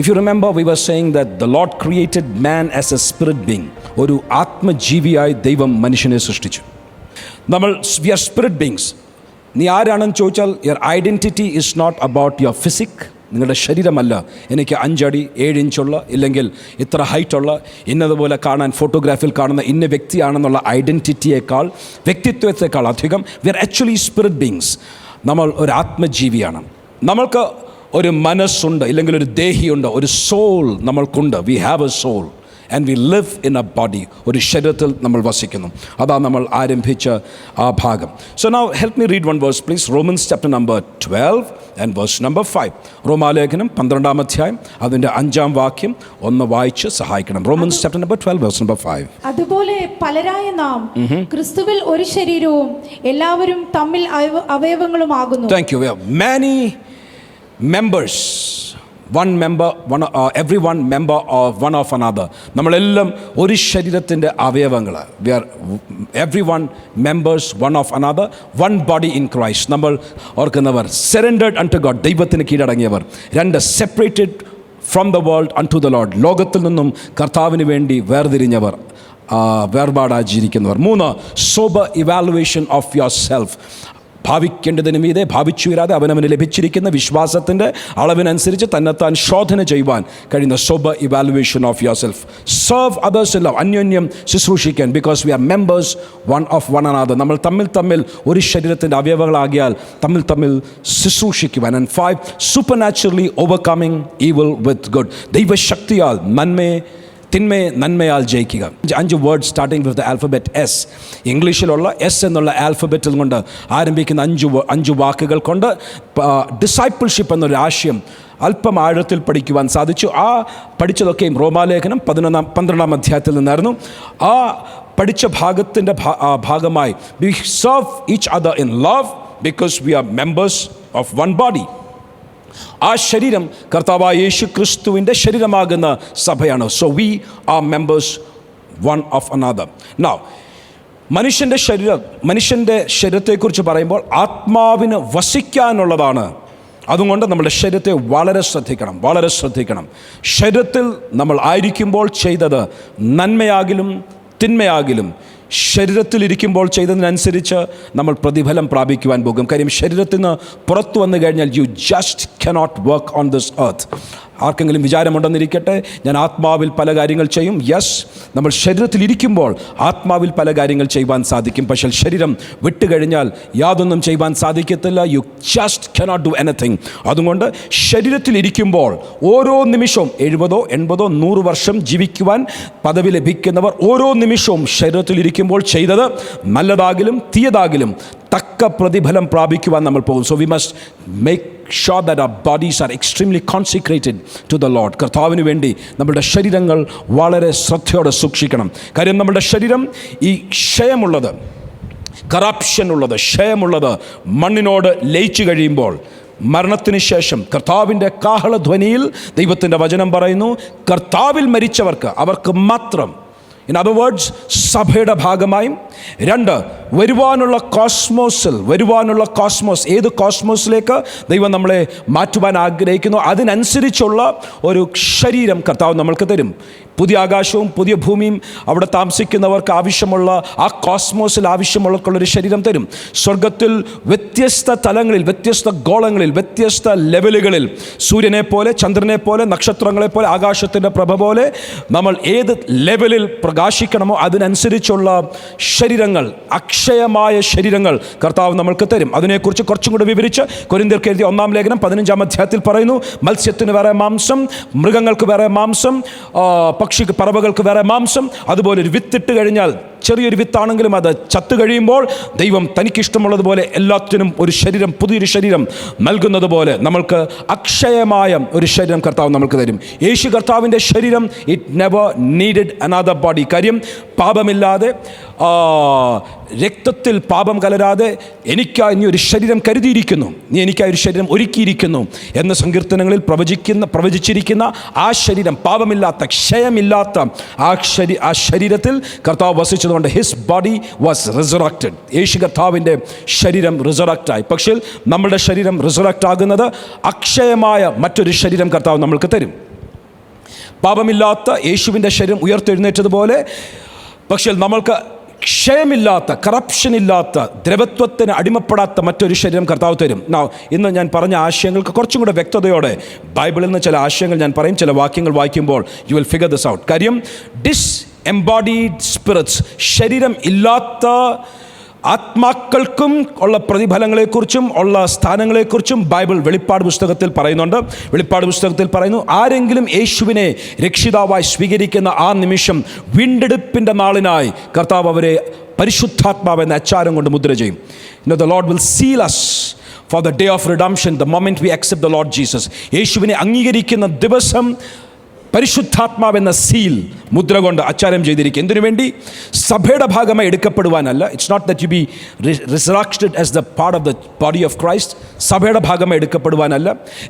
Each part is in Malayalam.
If you remember, we were saying that the Lord created man as a spirit being. ഒരു ആത്മജീവിയായി ദൈവം മനുഷ്യനെ സൃഷ്ടിച്ചു. we are spirit beings. നീ ആരാണെന്ന് ചോദിച്ചാൽ your identity is not about your physique. നിങ്ങളുടെ ശരീരമല്ല, എനിക്ക് 5 അടി 7 ഇഞ്ചുള്ള ഇല്ലെങ്കിൽ ഇത്ര ഹൈറ്റുള്ള ഇന്നതുപോലെ കാണാൻ ഫോട്ടോഗ്രാഫിൽ കാണുന്ന ഇന്ന വ്യക്തിയാണെന്നുള്ള ഐഡൻറ്റിറ്റിയേക്കാൾ, വ്യക്തിത്വത്തെക്കാൾ അധികം we are actually spirit beings. നമ്മൾ ഒരു ആത്മജീവിയാണ്. നമ്മൾക്ക് ഒരു മനസ്സുണ്ട്, ഇല്ലെങ്കിൽ ഒരു ദേഹിയുണ്ട്, ഒരു സോൾ നമ്മൾക്കുണ്ട്. We have a soul and we live in a body. ഒരു ശരീരത്തിൽ നമ്മൾ വസിക്കുന്നു. അതാണ് നമ്മൾ ആരംഭിച്ച ആ ഭാഗം. So now help me read one verse please. Romans chapter number 12 and verse number 5. റോമാലേഖനം 12-ാം അധ്യായം അതിൻ്റെ 5-ാം വാക്യം ഒന്ന് വായിച്ച് സഹായിക്കണം. Romans chapter number 12 verse number 5. അതുപോലെ പലരായ നാം ക്രിസ്തുവിൽ ഒരു ശരീരവും എല്ലാവരും തമ്മിൽ അവയവങ്ങളുമാകുന്നു. Thank you. Many members, everyone member of one of another. നമ്മളെല്ലാം ഒരു ശരീരത്തിൻ്റെ അവയവങ്ങൾ. We are everyone members one of another, one body in Christ. നമ്മൾ ഓർക്കുന്നവർ surrendered unto God, ദൈവത്തിന് കീഴടങ്ങിയവർ. 2, separated from the world unto the Lord, ലോകത്തിൽ നിന്നും കർത്താവിന് വേണ്ടി വേർതിരിഞ്ഞവർ, വേർപാടായിരിക്കുന്നവർ. 3, sober evaluation of yourself. ഭാവിക്കേണ്ടതിന് മീതെ ഭാവിച്ചുയരാതെ അവനവന് ലഭിച്ചിരിക്കുന്ന വിശ്വാസത്തിൻ്റെ അളവിനനുസരിച്ച് തന്നെത്താൻ ശോധന ചെയ്യുവാൻ കഴിയുന്ന sober evaluation of yourself. Serve others in love, അന്യോന്യം ശുശ്രൂഷിക്കാൻ. Because we are members of one another. നമ്മൾ തമ്മിൽ ഒരു ശരീരത്തിൻ്റെ അവയവങ്ങളാകിയാൽ തമ്മിൽ ശുശ്രൂഷിക്കുവാൻ. And 5, supernaturally overcoming evil with good. ദൈവശക്തിയാൽ തിന്മയെ നന്മയാൽ ജയിക്കുക. 5 word starting with the alphabet S. ഇംഗ്ലീഷിലുള്ള S എന്നുള്ള ആൽഫബറ്റിൽ കൊണ്ട് ആരംഭിക്കുന്ന 5 വാക്കുകൾ കൊണ്ട് ഡിസൈപ്പിൾഷിപ്പ് എന്നൊരു ആശയം അല്പം ആഴത്തിൽ പഠിക്കുവാൻ സാധിച്ചു. ആ പഠിച്ചതൊക്കെയും റോമാലേഖനം 12-ാം അധ്യായത്തിൽ നിന്നായിരുന്നു. ആ പഠിച്ച ഭാഗത്തിൻ്റെ ഭാഗമായി we serve each other in love because we are members of one body. ആ ശരീരം കർത്താവായ യേശു ക്രിസ്തുവിൻ്റെ ശരീരമാകുന്ന സഭയാണ്. So we are members one of another. Now മനുഷ്യൻ്റെ ശരീരത്തെക്കുറിച്ച് പറയുമ്പോൾ ആത്മാവിന് വസിക്കാനുള്ളതാണ്. അതുകൊണ്ട് നമ്മുടെ ശരീരത്തെ വളരെ ശ്രദ്ധിക്കണം. ശരീരത്തിൽ നമ്മൾ ആയിരിക്കുമ്പോൾ ചെയ്തത് നന്മയാകിലും തിന്മയാകിലും ശരീരത്തിലിരിക്കുമ്പോൾ ചെയ്തതിനനുസരിച്ച് നമ്മൾ പ്രതിഫലം പ്രാപിക്കുവാൻ പോകും. കാര്യം ശരീരത്തിൽ നിന്ന് പുറത്തു വന്നു കഴിഞ്ഞാൽ you just cannot work on this earth. ആർക്കെങ്കിലും വിചാരമുണ്ടെന്നിരിക്കട്ടെ, ഞാൻ ആത്മാവിൽ പല കാര്യങ്ങൾ ചെയ്യും. യെസ്, നമ്മൾ ശരീരത്തിലിരിക്കുമ്പോൾ ആത്മാവിൽ പല കാര്യങ്ങൾ ചെയ്യുവാൻ സാധിക്കും. പക്ഷേ ശരീരം വിട്ടുകഴിഞ്ഞാൽ യാതൊന്നും ചെയ്യുവാൻ സാധിക്കത്തില്ല. You just cannot do anything. അതുകൊണ്ട് ശരീരത്തിലിരിക്കുമ്പോൾ ഓരോ നിമിഷവും 70, 80, 100 വർഷം ജീവിക്കുവാൻ പദവി ലഭിക്കുന്നവർ ഓരോ നിമിഷവും ശരീരത്തിലിരിക്കുമ്പോൾ ചെയ്തത് നല്ലതാകിലും തീയതാകിലും തക്ക പ്രതിഫലം പ്രാപിക്കുവാൻ നമ്മൾ പോകും. So we must make sure that our bodies are extremely consecrated to the Lord. കർത്താവിന് വേണ്ടി നമ്മുടെ ശരീരങ്ങൾ വളരെ ശ്രദ്ധയോടെ സൂക്ഷിക്കണം. കാര്യം നമ്മുടെ ശരീരം ഈ ക്ഷയമുള്ളത്, കറപ്ഷൻ ഉള്ളത്, ക്ഷയമുള്ളത് മണ്ണിനോട് ലയിച്ചു കഴിയുമ്പോൾ മരണത്തിന് ശേഷം കർത്താവിൻ്റെ കാഹളധ്വനിയിൽ ദൈവത്തിൻ്റെ വചനം പറയുന്നു, കർത്താവിൽ മരിച്ചവർക്ക് അവർക്ക് മാത്രം, ഇൻ അതർ വേർഡ്സ് സഭയുടെ ഭാഗമായും, 2 വരുവാനുള്ള കോസ്മോസ്, ഏത് കോസ്മോസിലേക്ക് ദൈവം നമ്മളെ മാറ്റുവാൻ ആഗ്രഹിക്കുന്നു അതിനനുസരിച്ചുള്ള ഒരു ശരീരം കർത്താവ് നമ്മൾക്ക് തരും. പുതിയ ആകാശവും പുതിയ ഭൂമിയും അവിടെ താമസിക്കുന്നവർക്ക് ആവശ്യമുള്ള ആ കോസ്മോസിൽ ആവശ്യമുള്ളൊരു ശരീരം തരും. സ്വർഗത്തിൽ വ്യത്യസ്ത തലങ്ങളിൽ, വ്യത്യസ്ത ഗോളങ്ങളിൽ, വ്യത്യസ്ത ലെവലുകളിൽ, സൂര്യനെ പോലെ, ചന്ദ്രനെ പോലെ, നക്ഷത്രങ്ങളെ പോലെ, ആകാശത്തിൻ്റെ പ്രഭ പോലെ നമ്മൾ ഏത് ലെവലിൽ പ്രകാശിക്കണമോ അതിനനുസരിച്ചുള്ള ശരീരങ്ങൾ, അക്ഷയമായ ശരീരങ്ങൾ കർത്താവ് നമ്മൾക്ക് തരും. അതിനെക്കുറിച്ച് കുറച്ചും കൂടി വിവരിച്ച് കൊരിന്ത്യർക്ക് എഴുതിയ 1-ാം ലേഖനം 15-ാം അധ്യായത്തിൽ പറയുന്നു, മത്സ്യത്തിന് വേറെ മാംസം, മൃഗങ്ങൾക്ക് വേറെ മാംസം, പറവകൾക്ക് വേറെ മാംസം. അതുപോലെ ഒരു വിത്തിട്ട് കഴിഞ്ഞാൽ, ചെറിയൊരു വിത്താണെങ്കിലും അത് ചത്തു കഴിയുമ്പോൾ ദൈവം തനിക്കിഷ്ടമുള്ളതുപോലെ എല്ലാത്തിനും ഒരു ശരീരം, പുതിയൊരു ശരീരം നൽകുന്നത് പോലെ നമ്മൾക്ക് അക്ഷയമായ ഒരു ശരീരം കർത്താവ് നമ്മൾക്ക് തരും. യേശു കർത്താവിൻ്റെ ശരീരം it never needed another body. കാര്യം പാപമില്ലാതെ, രക്തത്തിൽ പാപം കലരാതെ എനിക്കായി നീ ഒരു ശരീരം കരുതിയിരിക്കുന്നു, നീ എനിക്കായി ഒരു ശരീരം ഒരുക്കിയിരിക്കുന്നു എന്ന സങ്കീർത്തനങ്ങളിൽ പ്രവചിച്ചിരിക്കുന്ന ആ ശരീരം, പാപമില്ലാത്ത, ക്ഷയമില്ലാത്ത ആ ശരീരത്തിൽ കർത്താവ് വസിച്ചതുകൊണ്ട് ഹിസ് ബോഡി വാസ് റിസറക്റ്റഡ്. യേശു കർത്താവിൻ്റെ ശരീരം റിസറക്റ്റായി. പക്ഷേ നമ്മുടെ ശരീരം റിസറക്റ്റ് ആകുന്നത് അക്ഷയമായ മറ്റൊരു ശരീരം കർത്താവ് നമ്മൾക്ക് തരും. പാപമില്ലാത്ത യേശുവിൻ്റെ ശരീരം ഉയർത്തെഴുന്നേറ്റതുപോലെ പക്ഷേ നമ്മൾക്ക് ക്ഷയമില്ലാത്ത, കറപ്ഷൻ ഇല്ലാത്ത, ദ്രവത്വത്തിന് അടിമപ്പെടാത്ത മറ്റൊരു ശരീരം കർത്താവ് തരും. ഇന്ന് ഞാൻ പറഞ്ഞ ആശയങ്ങൾക്ക് കുറച്ചും കൂടെ വ്യക്തതയോടെ ബൈബിളിൽ നിന്ന് ചില ആശയങ്ങൾ ഞാൻ പറയും. ചില വാക്യങ്ങൾ വായിക്കുമ്പോൾ you will figure this out. കാര്യം ഡിസ്എംബോഡീഡ് സ്പിരിറ്റ്സ്, ശരീരം ഇല്ലാത്ത ആത്മാക്കൾക്കും ഉള്ള പ്രതിഫലങ്ങളെക്കുറിച്ചും ഉള്ള സ്ഥാനങ്ങളെക്കുറിച്ചും ബൈബിൾ വെളിപ്പാട് പുസ്തകത്തിൽ പറയുന്നുണ്ട്. വെളിപ്പാട് പുസ്തകത്തിൽ പറയുന്നു, ആരെങ്കിലും യേശുവിനെ രക്ഷിതാവായി സ്വീകരിക്കുന്ന ആ നിമിഷം വീണ്ടെടുപ്പിൻ്റെ നാളിനായി കർത്താവ് അവരെ പരിശുദ്ധാത്മാവ് എന്ന അച്ചാരം കൊണ്ട് മുദ്ര ചെയ്യും. The Lord will seal us for the day of redemption, the moment we accept the Lord Jesus. യേശുവിനെ അംഗീകരിക്കുന്ന ദിവസം പരിശുദ്ധാത്മാവെന്ന സീൽ മുദ്ര കൊണ്ട് അച്ചാരം ചെയ്തിരിക്കും. എന്തിനു വേണ്ടി? സഭയുടെ ഭാഗമായി എടുക്കപ്പെടുവാനല്ല. It's not that you be resurrected as the part of the body of Christ. സഭയുടെ ഭാഗമായി എടുക്കപ്പെടുവാനല്ല,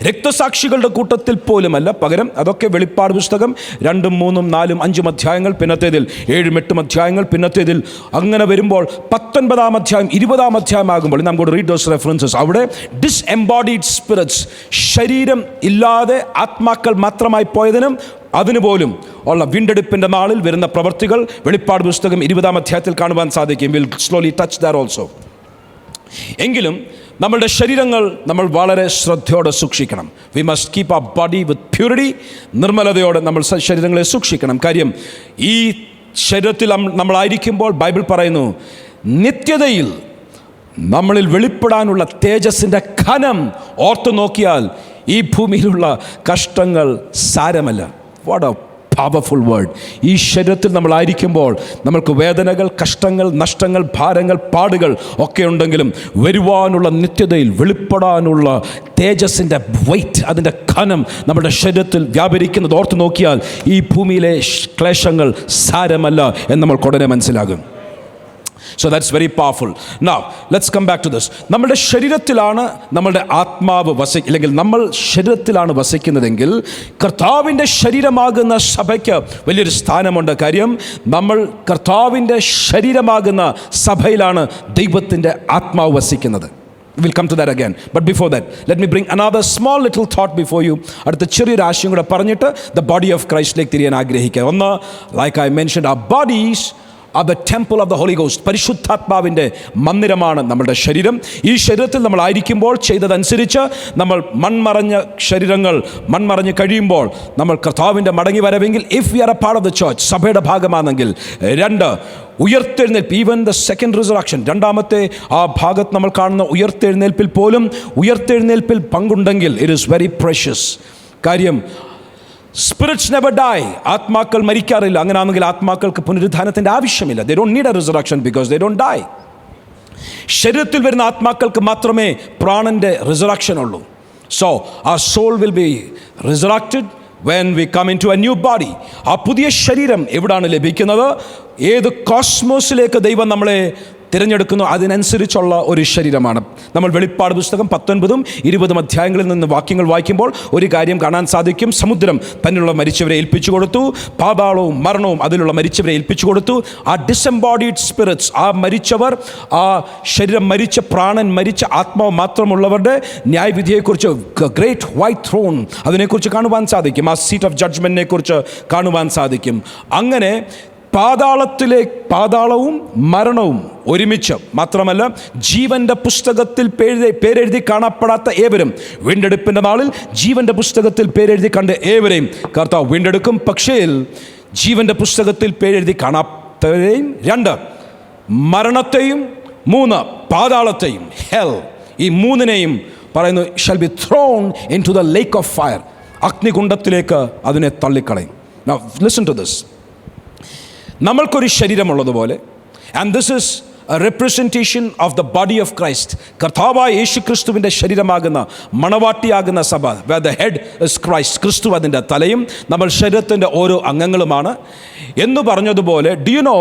രക്തസാക്ഷികളുടെ കൂട്ടത്തിൽ പോലുമല്ല. പകരം അതൊക്കെ വെളിപ്പാട് പുസ്തകം 2, 3, 4, 5 അധ്യായങ്ങൾ, പിന്നത്തേതിൽ 7, 8 അധ്യായങ്ങൾ, പിന്നത്തേതിൽ അങ്ങനെ വരുമ്പോൾ 19 അധ്യായം 20 അധ്യായം ആകുമ്പോൾ നമുക്ക് റീഡ് ദോസ് റെഫറൻസസ്. അവിടെ ഡിസ്എംബോഡീഡ് സ്പിരിറ്റ്സ്, ശരീരം ഇല്ലാതെ ആത്മാക്കൾ മാത്രമായി പോയതിനും അതിനുപോലും ഉള്ള വീണ്ടെടുപ്പിൻ്റെ നാളിൽ വരുന്ന പ്രവൃത്തികൾ വെളിപ്പാട് പുസ്തകം 20 അധ്യായത്തിൽ കാണുവാൻ സാധിക്കും. Will slowly touch that also. എങ്കിലും നമ്മളുടെ ശരീരങ്ങൾ നമ്മൾ വളരെ ശ്രദ്ധയോടെ സൂക്ഷിക്കണം. We must keep our body with purity. നിർമ്മലതയോടെ നമ്മൾ ശരീരങ്ങളെ സൂക്ഷിക്കണം. കാര്യം ഈ ശരീരത്തിൽ നമ്മളായിരിക്കുമ്പോൾ ബൈബിൾ പറയുന്നു, നിത്യതയിൽ നമ്മളിൽ വെളിപ്പെടാനുള്ള തേജസ്സിൻ്റെ ഘനം ഓർത്തു നോക്കിയാൽ ഈ ഭൂമിയിലുള്ള കഷ്ടങ്ങൾ സാരമല്ല. What a powerful word. ഈ ശരീരത്തിൽ നമ്മളായിരിക്കുമ്പോൾ നമ്മൾക്ക് വേദനകൾ, കഷ്ടങ്ങൾ, നഷ്ടങ്ങൾ, ഭാരങ്ങൾ, പാടുകൾ ഒക്കെ ഉണ്ടെങ്കിലും വരുവാനുള്ള നിത്യതയിൽ വെളിപ്പെടാനുള്ള തേജസ്സിൻ്റെ വെയ്റ്റ്, അതിൻ്റെ ഘനം നമ്മുടെ ശരീരത്തിൽ വ്യാപരിക്കുന്നത് ഓർത്ത് നോക്കിയാൽ ഈ ഭൂമിയിലെ ക്ലേശങ്ങൾ സാരമല്ല എന്ന് നമ്മൾക്ക് ഉടനെ മനസ്സിലാകും. So that's very powerful. Now let's come back to this. നമ്മുടെ ശരീരത്തിലാണ് നമ്മളുടെ ആത്മാവ് അല്ലെങ്കിൽ നമ്മൾ ശരീരത്തിലാണ് വസിക്കുന്നതെങ്കിൽ കർത്താവിൻ്റെ ശരീരമാകുന്ന സഭയ്ക്ക് വലിയൊരു സ്ഥാനമുണ്ട്. കാര്യം നമ്മൾ കർത്താവിൻ്റെ ശരീരമാകുന്ന സഭയിലാണ് ദൈവത്തിൻ്റെ ആത്മാവ് വസിക്കുന്നത്. We'll come to that again. But before that, let me bring another small little thought before you. അടുത്ത ചെറിയൊരു ആശയം കൂടെ പറഞ്ഞിട്ട് the body of Christലേക്ക് തിരിയാൻ ആഗ്രഹിക്കുക. ഒന്ന്, like I mentioned, our bodies are the temple of the Holy Ghost. പരിശുദ്ധാത്മാവിൻ്റെ മന്ദിരമാണ് നമ്മുടെ ശരീരം. ഈ ശരീരത്തിൽ നമ്മളായിരിക്കുമ്പോൾ ചെയ്തതനുസരിച്ച് നമ്മൾ മൺമറഞ്ഞ് കഴിയുമ്പോൾ നമ്മൾ കർത്താവിൻ്റെ മടങ്ങി വരവെങ്കിൽ, if we are a part of the church, സഭയുടെ ഭാഗമാണെങ്കിൽ. 2, ഉയർത്തെഴുന്നേൽപ്പ്, ഈവൻ ദ സെക്കൻഡ് റിസറക്ഷൻ, രണ്ടാമത്തെ ആ ഭാഗത്ത് നമ്മൾ കാണുന്ന ഉയർത്തെഴുന്നേൽപ്പിൽ പോലും ഉയർത്തെഴുന്നേൽപ്പിൽ പങ്കുണ്ടെങ്കിൽ ഇറ്റ് ഈസ് വെരി പ്രഷ്യസ്. കാര്യം സ്പിരിറ്റ്സ് നെവർ ഡൈ. ആത്മാക്കൾ മരിക്കാറില്ല. അങ്ങനെയാണെങ്കിൽ ആത്മാക്കൾക്ക് പുനരുദ്ധാനത്തിൻ്റെ ആവശ്യമില്ല. They don't need a resurrection because they don't die. ശരീരത്തിൽ വരുന്ന ആത്മാക്കൾക്ക് മാത്രമേ പ്രാണന്റെ റിസറക്ഷൻ ഉള്ളൂ. So our soul will be resurrected when we come into a new body. ആ പുതിയ ശരീരം എവിടാണ് ലഭിക്കുന്നത്? ഏത് കോസ്മോസിലേക്ക് ദൈവം നമ്മളെ തിരഞ്ഞെടുക്കുന്നു അതിനനുസരിച്ചുള്ള ഒരു ശരീരമാണ്. നമ്മൾ വെളിപ്പാട് പുസ്തകം 19, 20 അധ്യായങ്ങളിൽ നിന്ന് വാക്യങ്ങൾ വായിക്കുമ്പോൾ ഒരു കാര്യം കാണാൻ സാധിക്കും. സമുദ്രം തന്നിലുള്ള മരിച്ചവരെ ഏൽപ്പിച്ചു കൊടുത്തു, പാതാളവും മരണവും അതിലുള്ള മരിച്ചവരെ ഏൽപ്പിച്ചു കൊടുത്തു. ആ ഡിസെംബോഡീഡ് സ്പിരിറ്റ്സ്, ആ മരിച്ചവർ, ആ ശരീരം മരിച്ച, പ്രാണൻ മരിച്ച ആത്മാവ് മാത്രമുള്ളവരുടെ ന്യായവിധിയെക്കുറിച്ച്, ഗ്രേറ്റ് വൈറ്റ് ത്രോൺ, അതിനെക്കുറിച്ച് കാണുവാൻ സാധിക്കും. ആ സീറ്റ് ഓഫ് ജഡ്ജ്മെൻറ്റിനെ കുറിച്ച് കാണുവാൻ സാധിക്കും. അങ്ങനെ പാതാളവും മരണവും ഒരുമിച്ച്, മാത്രമല്ല ജീവന്റെ പുസ്തകത്തിൽ പേരെഴുതി കാണപ്പെടാത്ത ഏവരും വീണ്ടെടുപ്പിൻ്റെ നാളിൽ ജീവന്റെ പുസ്തകത്തിൽ പേരെഴുതി കണ്ട ഏവരെയും കർത്താവ് വീണ്ടെടുക്കും. പക്ഷേ ജീവന്റെ പുസ്തകത്തിൽ പേരെഴുതി കാണാത്തവരെയും, 2 മരണത്തെയും, 3 പാതാളത്തെയും, ഹെൽ, ഈ 3നെയും പറയുന്നു shall be thrown into the lake of fire. അഗ്നികുണ്ഡത്തിലേക്ക് അതിനെ തള്ളിക്കളയും. Now listen to this. നമ്മൾക്കൊരു ശരീരമുള്ളതുപോലെ, and this is a representation of the body of Christ. കർത്താവായ യേശു ക്രിസ്തുവിൻ്റെ ശരീരമാകുന്ന മണവാട്ടിയാകുന്ന സഭ, where the head is Christ, ക്രിസ്തു അതിൻ്റെ തലയും നമ്മൾ ശരീരത്തിൻ്റെ ഓരോ അംഗങ്ങളുമാണ് എന്ന് പറഞ്ഞതുപോലെ, do you know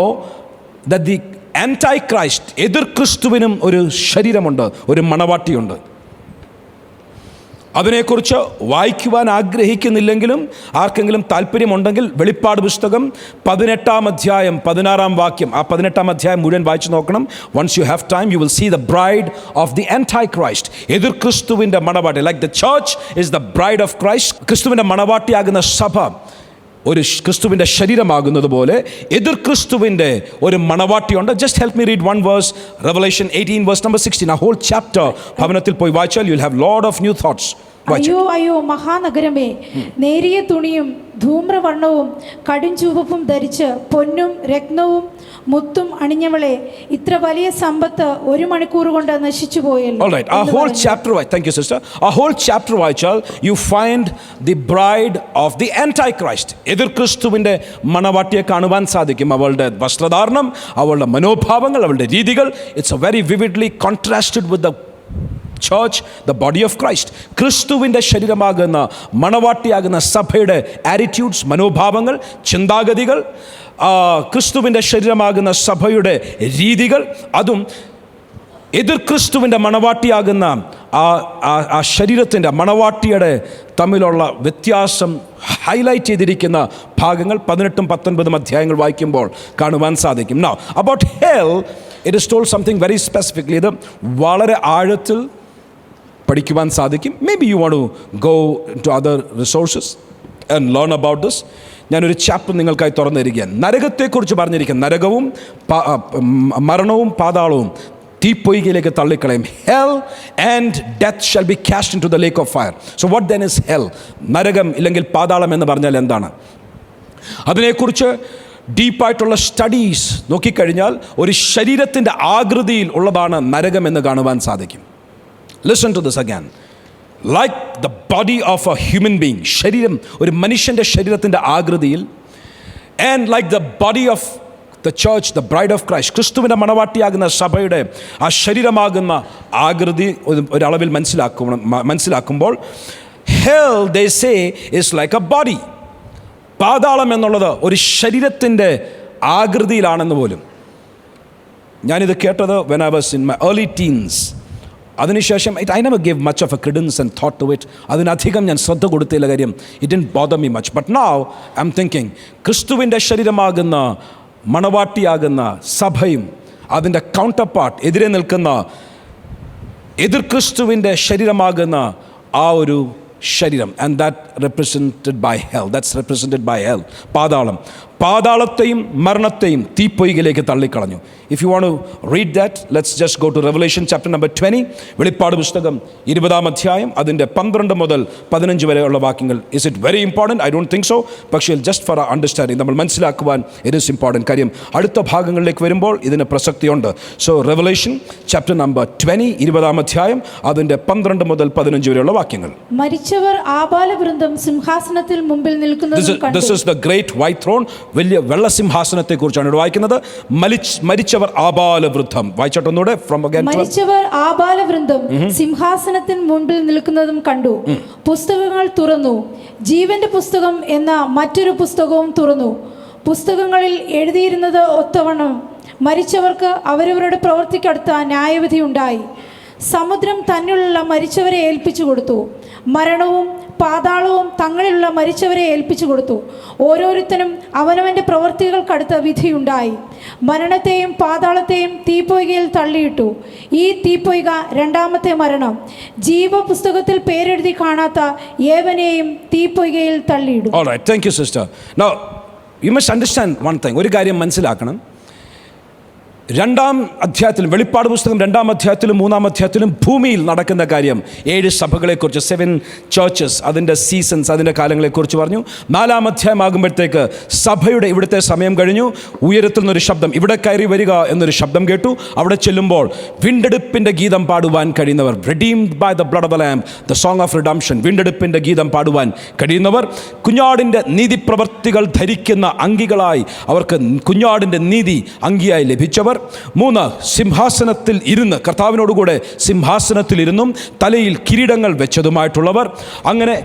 that the Antichrist, എതിർ ക്രിസ്തുവിനും ഒരു ശരീരമുണ്ട്, ഒരു മണവാട്ടിയുണ്ട്. അതിനെക്കുറിച്ച് വായിക്കുവാൻ ആഗ്രഹിക്കുന്നില്ലെങ്കിലും ആർക്കെങ്കിലും താല്പര്യമുണ്ടെങ്കിൽ വെളിപ്പാട് പുസ്തകം 18 അധ്യായം 16 വാക്യം, ആ 18 അധ്യായം മുഴുവൻ വായിച്ചു നോക്കണം. Once you have time you will see the bride of the Antichrist, എതിർ ക്രിസ്തുവിൻ്റെ മണവാട്ടി. Like the church is the bride of Christ, ക്രിസ്തുവിൻ്റെ മണവാട്ടിയാകുന്ന സഭ ഒരു ക്രിസ്തുവിൻ്റെ ശരീരമാകുന്നത് പോലെ എതിർ ക്രിസ്തുവിൻ്റെ ഒരു മണവാട്ടിയുണ്ട്. Just help me read one verse, Revelation 18 verse number 16. ആ ഹോൾ ചാപ്റ്റർ ഭവനത്തിൽ പോയി വായിച്ചാൽ you will have lot of new thoughts. അയ്യോ അയ്യോ മഹാനഗരമേ, നേരിയ തുണിയും ധൂമ്രവർണ്ണവും കടുംചുവപ്പും ധരിച്ച് പൊന്നും രത്നവും മുത്തും അണിഞ്ഞവളെ, ഇത്ര വലിയ സമ്പത്ത് 1 മണിക്കൂർ കൊണ്ട് നശിച്ചു പോയല്ലോ. All right, our whole chapter, thank you sister, our whole chapter വായിച്ചാൽ you find the bride of the antichrist. എതിർ ക്രിസ്തുവിൻ്റെ മണവാട്ടിയെ കാണുവാൻ സാധിക്കും. അവളുടെ വസ്ത്രധാരണം, അവളുടെ മനോഭാവങ്ങൾ, അവളുടെ രീതികൾ, it's a very vividly contrasted with the church, the body of Christ. ക്രിസ്തുവിൻ്റെ ശരീരമാകുന്ന മണവാട്ടിയാകുന്ന സഭയുടെ ആറ്റിറ്റ്യൂഡ്സ്, മനോഭാവങ്ങൾ, ചിന്താഗതികൾ, ക്രിസ്തുവിൻ്റെ ശരീരമാകുന്ന സഭയുടെ രീതികൾ, അതും എതിർ ക്രിസ്തുവിൻ്റെ മണവാട്ടിയാകുന്ന ആ ശരീരത്തിൻ്റെ മണവാട്ടിയുടെ തമ്മിലുള്ള വ്യത്യാസം ഹൈലൈറ്റ് ചെയ്തിരിക്കുന്ന ഭാഗങ്ങൾ 18-19 അധ്യായങ്ങൾ വായിക്കുമ്പോൾ കാണുവാൻ സാധിക്കും. Now, about hell, it is told something very specifically. ഇത് വളരെ ആഴത്തിൽ പഠിക്കുവാൻ സാധിക്കും. Maybe you want to go to other resources and learn about this. ഞാനൊരു ചാപ്റ്റർ നിങ്ങൾക്കായി തുറന്നിരിക്കുകയാണ്. നരകത്തെക്കുറിച്ച് പറഞ്ഞിരിക്കുകയാണ്. നരകവും മരണവും പാതാളവും തീപ്പൊയ്കയിലേക്ക് തള്ളിക്കളയും. Hell and death shall be cast into the lake of fire. So what then is hell? നരകം ഇല്ലെങ്കിൽ പാതാളം എന്ന് പറഞ്ഞാൽ എന്താണ്? അതിനെക്കുറിച്ച് ഡീപ്പായിട്ടുള്ള സ്റ്റഡീസ് നോക്കിക്കഴിഞ്ഞാൽ ഒരു ശരീരത്തിൻ്റെ ആകൃതിയിൽ ഉള്ളതാണ് നരകമെന്ന് കാണുവാൻ സാധിക്കും. Listen to this again. Like the body of a human being, ശരീരം ഒരു മനുഷ്യൻ്റെ ശരീരത്തിൻ്റെ ആകൃതിയിൽ, and like the body of the church, the bride of Christ, ക്രിസ്തുവിൻ്റെ മണവാട്ടിയാകുന്ന സഭയുടെ ആ ശരീരമാകുന്ന ആകൃതി ഒരളവിൽ മനസ്സിലാക്കുമ്പോൾ hell, they say, is like a body. പാതാളം എന്നുള്ളത് ഒരു ശരീരത്തിൻ്റെ ആകൃതിയിലാണെന്ന് പോലും. ഞാനിത് കേട്ടത് when I was in my early teens. അതിനുശേഷം I never gave much of a credence and thought to it. അതിനധികം ഞാൻ ശ്രദ്ധ കൊടുത്തില്ല. കാര്യം it didn't bother me much. But now I'm thinking, ക്രിസ്തുവിൻ്റെ ശരീരമാകുന്ന മണവാട്ടിയാകുന്ന സഭയും അതിൻ്റെ കൗണ്ടർ പാർട്ട്, എതിരെ നിൽക്കുന്ന എതിർ ക്രിസ്തുവിൻ്റെ ശരീരമാകുന്ന ആ ഒരു ശരീരം, and that represented by hell, that's represented by hell, പാതാളത്തെയും മരണത്തെയും തീപ്പൊയ്കയിലേക്ക് തള്ളിക്കളഞ്ഞു. If you want to read that, let's just go to Revelation chapter number 20. വെളിപ്പാട് പുസ്തകം 20-ാം അധ്യായം അതിൻ്റെ 12 മുതൽ 15 വരെയുള്ള വാക്യങ്ങൾ. Is it very important? I don't think so. പക്ഷേ just for our understanding, നമ്മൾ മനസ്സിലാക്കുവാൻ it is important. കാര്യം അടുത്ത ഭാഗങ്ങളിലേക്ക് വരുമ്പോൾ ഇതിന് പ്രസക്തിയുണ്ട്. So Revelation chapter number 20, 20-ാം അധ്യായം അതിൻ്റെ 12 മുതൽ 15 വരെയുള്ള വാക്യങ്ങൾ. മരിച്ചവർ ആബാലവൃന്ദം സിംഹാസനത്തിൽ മുമ്പിൽ നിൽക്കുന്നത് കണ്ടു. This is the great white throne. വലിയ വെള്ളസിംഹാസനത്തെക്കുറിച്ചാണ് ഇവിടെ വായിക്കുന്നത്. മരിച്ചവർ ആബാലവൃദ്ധം. വായിച്ചോട്ടൊന്നുകൂടെ from again. മരിച്ചവർ ആബാലവൃന്ദം സിംഹാസനത്തിന് മുൻപിൽ നിൽക്കുന്നതും കണ്ടു. പുസ്തകങ്ങൾ തുറന്നു. ജീവന്റെ പുസ്തകം എന്ന മറ്റൊരു പുസ്തകവും തുറന്നു. പുസ്തകങ്ങളിൽ എഴുതിയിരുന്നത് ഒത്തവണ്ണം മരിച്ചവർക്ക് അവരവരുടെ പ്രവൃത്തിക്കടുത്ത ന്യായവിധി ഉണ്ടായി. സമുദ്രം തന്നിലുള്ള മരിച്ചവരെ ഏൽപ്പിച്ചു കൊടുത്തു. മരണവും പാതാളവും തങ്ങളിലുള്ള മരിച്ചവരെ ഏൽപ്പിച്ചു കൊടുത്തു. ഓരോരുത്തരും അവനവൻ്റെ പ്രവൃത്തികൾക്കടുത്ത വിധിയുണ്ടായി. മരണത്തെയും പാതാളത്തെയും തീപ്പൊയ്കയിൽ തള്ളിയിട്ടു. ഈ തീപ്പൊയ്ക രണ്ടാമത്തെ മരണം. ജീവപുസ്തകത്തിൽ പേരെഴുതി കാണാത്ത ഏവനെയും തീപ്പൊയ്കയിൽ തള്ളിയിടും. All right, thank you sister. Now you must understand one thing. ഒരു കാര്യം മനസ്സിലാക്കണം. 2-ാം അധ്യായത്തിലും വെളിപ്പാട് പുസ്തകം 2-ാം അധ്യായത്തിലും 3-ാം അധ്യായത്തിലും ഭൂമിയിൽ നടക്കുന്ന കാര്യം 7 സഭകളെക്കുറിച്ച്, 7 ചർച്ചസ്, അതിൻ്റെ സീസൺസ്, അതിൻ്റെ കാലങ്ങളെക്കുറിച്ച് പറഞ്ഞു. 4-ാം അധ്യായമാകുമ്പോഴത്തേക്ക് സഭയുടെ ഇവിടുത്തെ സമയം കഴിഞ്ഞു. ഉയരത്തിൽ നിന്നൊരു ശബ്ദം, ഇവിടെ കയറി വരിക എന്നൊരു ശബ്ദം കേട്ടു. അവിടെ ചെല്ലുമ്പോൾ വീണ്ടെടുപ്പിൻ്റെ ഗീതം പാടുവാൻ കഴിയുന്നവർ, redeemed by the blood of the lamb, the song of redemption, വീണ്ടെടുപ്പിൻ്റെ ഗീതം പാടുവാൻ കഴിയുന്നവർ, കുഞ്ഞാടിൻ്റെ നീതി പ്രവർത്തികൾ ധരിക്കുന്ന അങ്കികളായി, അവർക്ക് കുഞ്ഞാടിൻ്റെ നീതി അങ്കിയായി ലഭിച്ചവർ. 3, സിംഹാസനത്തിൽ ഇരുന്ന് കർത്താവിനോടുകൂടെ സിംഹാസനത്തിൽ ഇരുന്നും തലയിൽ കിരീടങ്ങൾ വെച്ചതുമായിട്ടുള്ളവർ. അങ്ങനെ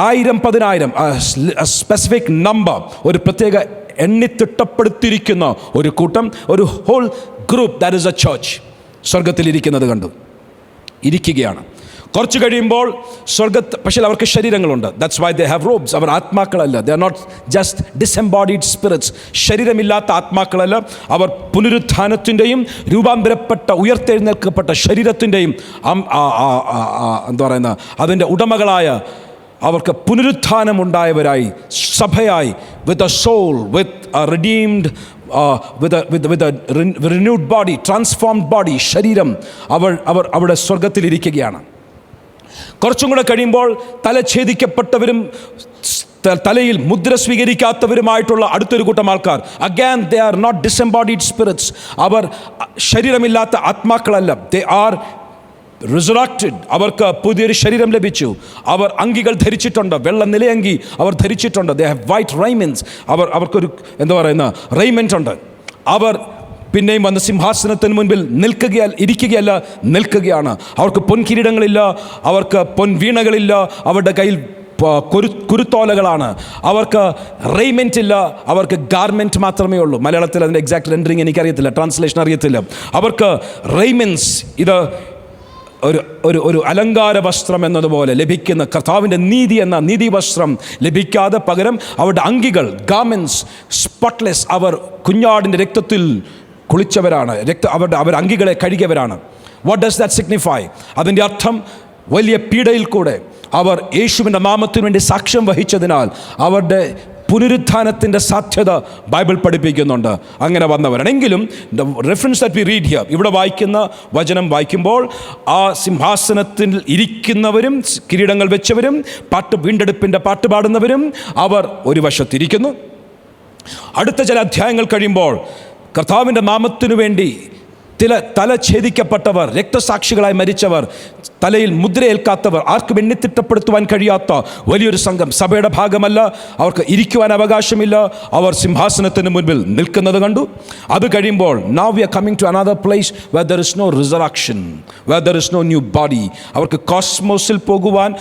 1000-10,000 സ്പെസിഫിക് നമ്പർ, ഒരു പ്രത്യേക എണ്ണിത്തിട്ടപ്പെടുത്തിയിരിക്കുന്ന ഒരു കൂട്ടം, ഒരു whole group, that is a church, സ്വർഗത്തിലിരിക്കുന്നത് കണ്ടു. ഇരിക്കുകയാണ്. കുറച്ച് കഴിയുമ്പോൾ പക്ഷേ അവർക്ക് ശരീരങ്ങളുണ്ട്. That's why they have robes. അവർ ആത്മാക്കളല്ല. They are not just disembodied spirits. ശരീരമില്ലാത്ത ആത്മാക്കളല്ല. അവർ പുനരുത്ഥാനത്തിൻ്റെയും രൂപാന്തരപ്പെട്ട ഉയർത്തെഴുന്നേൽക്കപ്പെട്ട ശരീരത്തിൻ്റെയും എന്താ പറയുന്ന അതിൻ്റെ ഉടമകളായ അവർക്ക് പുനരുത്ഥാനമുണ്ടായവരായി, സഭയായി, with a soul, with a redeemed, with a renewed body, transformed body, ശരീരം, അവർ അവിടെ സ്വർഗത്തിലിരിക്കുകയാണ്. കുറച്ചും കൂടെ കഴിയുമ്പോൾ തലഛേദിക്കപ്പെട്ടവരും തലയിൽ മുദ്ര സ്വീകരിക്കാത്തവരുമായിട്ടുള്ള അടുത്തൊരു കൂട്ടം ആൾക്കാർ, again they are not disembodied spirits. അവർ ശരീരമില്ലാത്ത ആത്മാക്കളല്ല, ദേ ആർ റിസറക്റ്റഡ്. അവർക്ക് പുതിയൊരു ശരീരം ലഭിച്ചു. അവർ അങ്കികൾ ധരിച്ചിട്ടുണ്ട്, വെള്ള നിലയങ്കി അവർ ധരിച്ചിട്ടുണ്ട്. They have white റൈമെൻസ്. അവർക്കൊരു റൈമെൻറ്റ് ഉണ്ട്. അവർ പിന്നെയും വന്ന് സിംഹാസനത്തിന് മുൻപിൽ ഇരിക്കുകയല്ല, നിൽക്കുകയാണ്. അവർക്ക് പൊൻകിരീടങ്ങളില്ല, അവർക്ക് പൊൻവീണകളില്ല, അവരുടെ കയ്യിൽ കുരുത്തോലകളാണ്. അവർക്ക് റെയ്മെൻറ്റ് ഇല്ല, അവർക്ക് ഗാർമെൻറ്റ് മാത്രമേ ഉള്ളൂ. മലയാളത്തിൽ അതിൻ്റെ എക്സാക്ട് റെൻഡറിങ് എനിക്കറിയത്തില്ല, ട്രാൻസ്ലേഷൻ അറിയത്തില്ല. അവർക്ക് റെയ്മെൻസ്, ഇത് ഒരു അലങ്കാര വസ്ത്രം എന്നതുപോലെ ലഭിക്കുന്ന കർത്താവിൻ്റെ നീതി എന്ന നീതി വസ്ത്രം ലഭിക്കാതെ പകരം അവരുടെ അങ്കികൾ, ഗാർമെൻറ്റ്സ്, സ്പോട്ട്ലെസ്. അവർ കുഞ്ഞാടിൻ്റെ രക്തത്തിൽ കുളിച്ചവരാണ്, അവർ അങ്കികളെ കഴുകിയവരാണ്. What does that signify? അതിൻ്റെ അർത്ഥം വലിയ പീഡയിൽ കൂടെ അവർ യേശുവിൻ്റെ നാമത്തിനു വേണ്ടി സാക്ഷ്യം വഹിച്ചതിനാൽ അവരുടെ പുനരുത്ഥാനത്തിൻ്റെ സാധ്യത ബൈബിൾ പഠിപ്പിക്കുന്നുണ്ട്. അങ്ങനെ വന്നവരാണെങ്കിലും the reference that we read here, ഇവിടെ വായിക്കുന്ന വചനം വായിക്കുമ്പോൾ ആ സിംഹാസനത്തിൽ ഇരിക്കുന്നവരും കിരീടങ്ങൾ വെച്ചവരും വീണ്ടെടുപ്പിൻ്റെ പാട്ട് പാടുന്നവരും അവർ ഒരു വശത്തിരിക്കുന്നു. അടുത്ത ചില അധ്യായങ്ങൾ കഴിയുമ്പോൾ കർത്താവിൻ്റെ നാമത്തിനു വേണ്ടി തല ഛേദിക്കപ്പെട്ടവർ, രക്തസാക്ഷികളായി മരിച്ചവർ, തലയിൽ മുദ്രയേൽക്കാത്തവർ, ആർക്കും എണ്ണിത്തിട്ടപ്പെടുത്തുവാൻ കഴിയാത്ത വലിയൊരു സംഘം, സഭയുടെ ഭാഗമല്ല, അവർക്ക് ഇരിക്കുവാൻ അവകാശമില്ല, അവർ സിംഹാസനത്തിന് മുൻപിൽ നിൽക്കുന്നത് കണ്ടു. അത് കഴിയുമ്പോൾ now we are coming to another place where there is no resurrection, where there is no new body. അവർക്ക് കോസ്മോസിൽ പോകുവാൻ,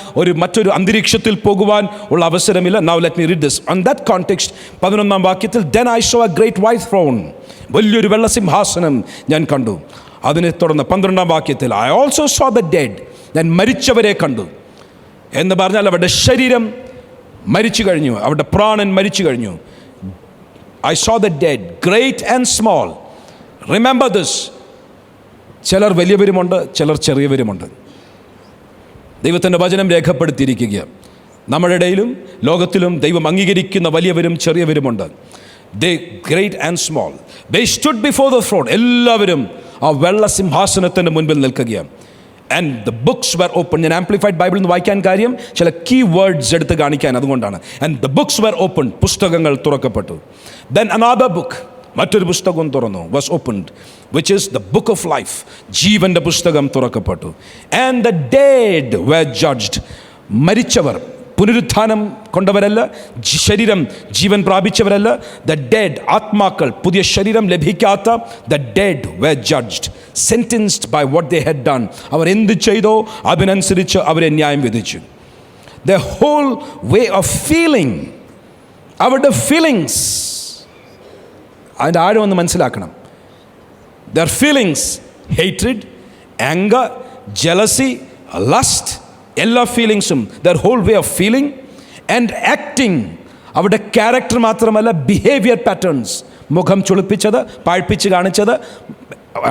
മറ്റൊരു അന്തരീക്ഷത്തിൽ പോകുവാൻ ഉള്ള അവസരമില്ല. Now let me read this. On that context, 11-ാം വാക്യത്തിൽ, then I saw a great white throne, വലിയൊരു വെള്ള സിംഹാസനം ഞാൻ കണ്ടു. അതിനെ തുടർന്ന് 12-ാം വാക്യത്തിൽ, I also saw the dead, ഞാൻ മരിച്ചവരെ കണ്ടു. എന്ന് പറഞ്ഞാൽ അവരുടെ ശരീരം മരിച്ചു കഴിഞ്ഞു, അവരുടെ പ്രാണൻ മരിച്ചു കഴിഞ്ഞു. I saw the dead, great and small. Remember this. ചിലർ വലിയവരുമുണ്ട്, ചിലർ ചെറിയവരുമുണ്ട്. ദൈവത്തിൻ്റെ വചനം രേഖപ്പെടുത്തിയിരിക്കുക. നമ്മുടെ ഇടയിലും ലോകത്തിലും ദൈവം അംഗീകരിക്കുന്ന വലിയവരും ചെറിയവരുമുണ്ട്. They great and small. They stood before the throne. എല്ലാവരും ആ വെള്ള സിംഹാസനത്തിന് മുൻപിൽ നിൽക്കുകയാണ്. And the books were opened. ഞാൻ ആംപ്ലിഫൈഡ് ബൈബിളിൽ നിന്ന് വായിക്കാൻ കാര്യം ചില കീ വേർഡ്സ് എടുത്ത് കാണിക്കാൻ, അതുകൊണ്ടാണ്. And the books were opened. പുസ്തകങ്ങൾ തുറക്കപ്പെട്ടു. Then another book, മറ്റൊരു പുസ്തകം തുറന്നു, was opened, which is the book of life. ജീവന്റെ പുസ്തകം തുറക്കപ്പെട്ടു. And the dead were judged. മരിച്ചവർ, പുനരുത്ഥാനം കൊണ്ടവരല്ല, ശരീരം ജീവൻ പ്രാപിച്ചവരല്ല, ദ ഡെഡ്, ആത്മാക്കൾ, പുതിയ ശരീരം ലഭിക്കാത്ത the dead were judged, sentenced by what they had done. അവർ എന്ത് ചെയ്തോ അതിനനുസരിച്ച് അവരെ ന്യായം വിധിച്ചു. The whole way of feeling, അവരുടെ ഫീലിങ്സ്, അതിൻ്റെ ആഴം ഒന്ന് മനസ്സിലാക്കണം. Their feelings, hatred, anger, jealousy, lust, എല്ലാ ഫീലിങ്സും, their whole way of feeling and acting. അവരുടെ ക്യാരക്ടർ മാത്രമല്ല, ബിഹേവിയർ പാറ്റേൺസ്, മുഖം ചുളിപ്പിച്ചത്, പാഴ്പ്പിച്ച് കാണിച്ചത്,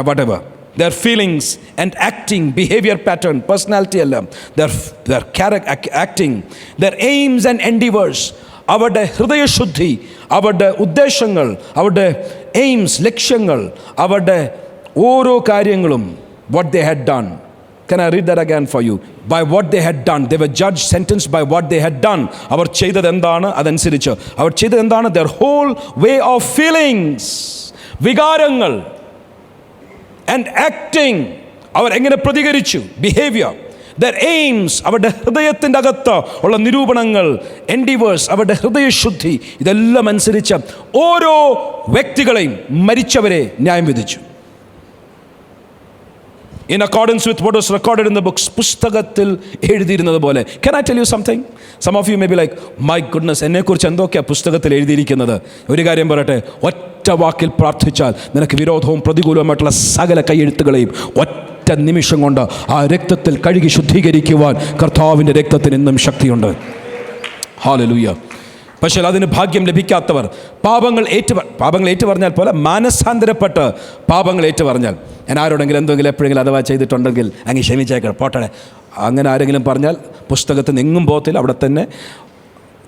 whatever. Their feelings and acting, behavior pattern, personality അല്ല, their character, acting, their aims and endeavors, അവരുടെ ഹൃദയശുദ്ധി, അവരുടെ ഉദ്ദേശങ്ങൾ, അവരുടെ എയിംസ്, ലക്ഷ്യങ്ങൾ, അവരുടെ ഓരോ കാര്യങ്ങളും, what they had done. Can I read that again for you? By what they had done. They were judged, sentenced by what they had done. അവർ ചെയ്തത് എന്താണ് അതനുസരിച്ച്. അവർ ചെയ്തത് എന്താണ്? Their whole way of feelings, വികാരങ്ങൾ, and acting, അവർ എങ്ങനെ പ്രതികരിച്ചു, behavior, their aims, അവരുടെ ഹൃദയത്തിൻ്റെ അകത്ത് ഉള്ള നിരൂപണങ്ങൾ, endeavors, അവരുടെ ഹൃദയശുദ്ധി, ഇതെല്ലാം അനുസരിച്ച് ഓരോ വ്യക്തികളെയും, മരിച്ചവരെ ന്യായം വിധിച്ചു. In accordance with what was recorded in the books, പുസ്തകത്തിൽ എഴുതിയിരുന്നത് പോലെ. Can I tell you something? Some of you may be like, my goodness, എന്നെക്കുറിച്ച് എന്തൊക്കെയാണ് പുസ്തകത്തിൽ എഴുതിയിരിക്കുന്നത്? ഒരു കാര്യം പറയട്ടെ, ഒറ്റ വാക്കിൽ പ്രാർത്ഥിച്ചാൽ നിനക്ക് വിരോധവും പ്രതികൂലവുമായിട്ടുള്ള സകല കൈയെഴുത്തുകളെയും ഒറ്റ നിമിഷം കൊണ്ട് ആ രക്തത്തിൽ കഴുകി ശുദ്ധീകരിക്കുവാൻ കർത്താവിൻ്റെ രക്തത്തിന് ഇന്നും ശക്തിയുണ്ട്. ഹല്ലേലൂയ. പക്ഷേ അതിന് ഭാഗ്യം ലഭിക്കാത്തവർ പാപങ്ങൾ ഏറ്റുപറഞ്ഞാൽ പോലെ മാനസാന്തരപ്പെട്ട് പാപങ്ങൾ ഏറ്റുപറഞ്ഞാൽ, ഞാൻ ആരോടെങ്കിലും എന്തെങ്കിലും എപ്പോഴെങ്കിലും അഥവാ ചെയ്തിട്ടുണ്ടെങ്കിൽ അങ്ങ് ക്ഷമിച്ചേക്കണം, പോട്ടെ, അങ്ങനെ ആരെങ്കിലും പറഞ്ഞാൽ പുസ്തകത്തിൽ എങ്ങും പോകത്തില്ല, അവിടെ തന്നെ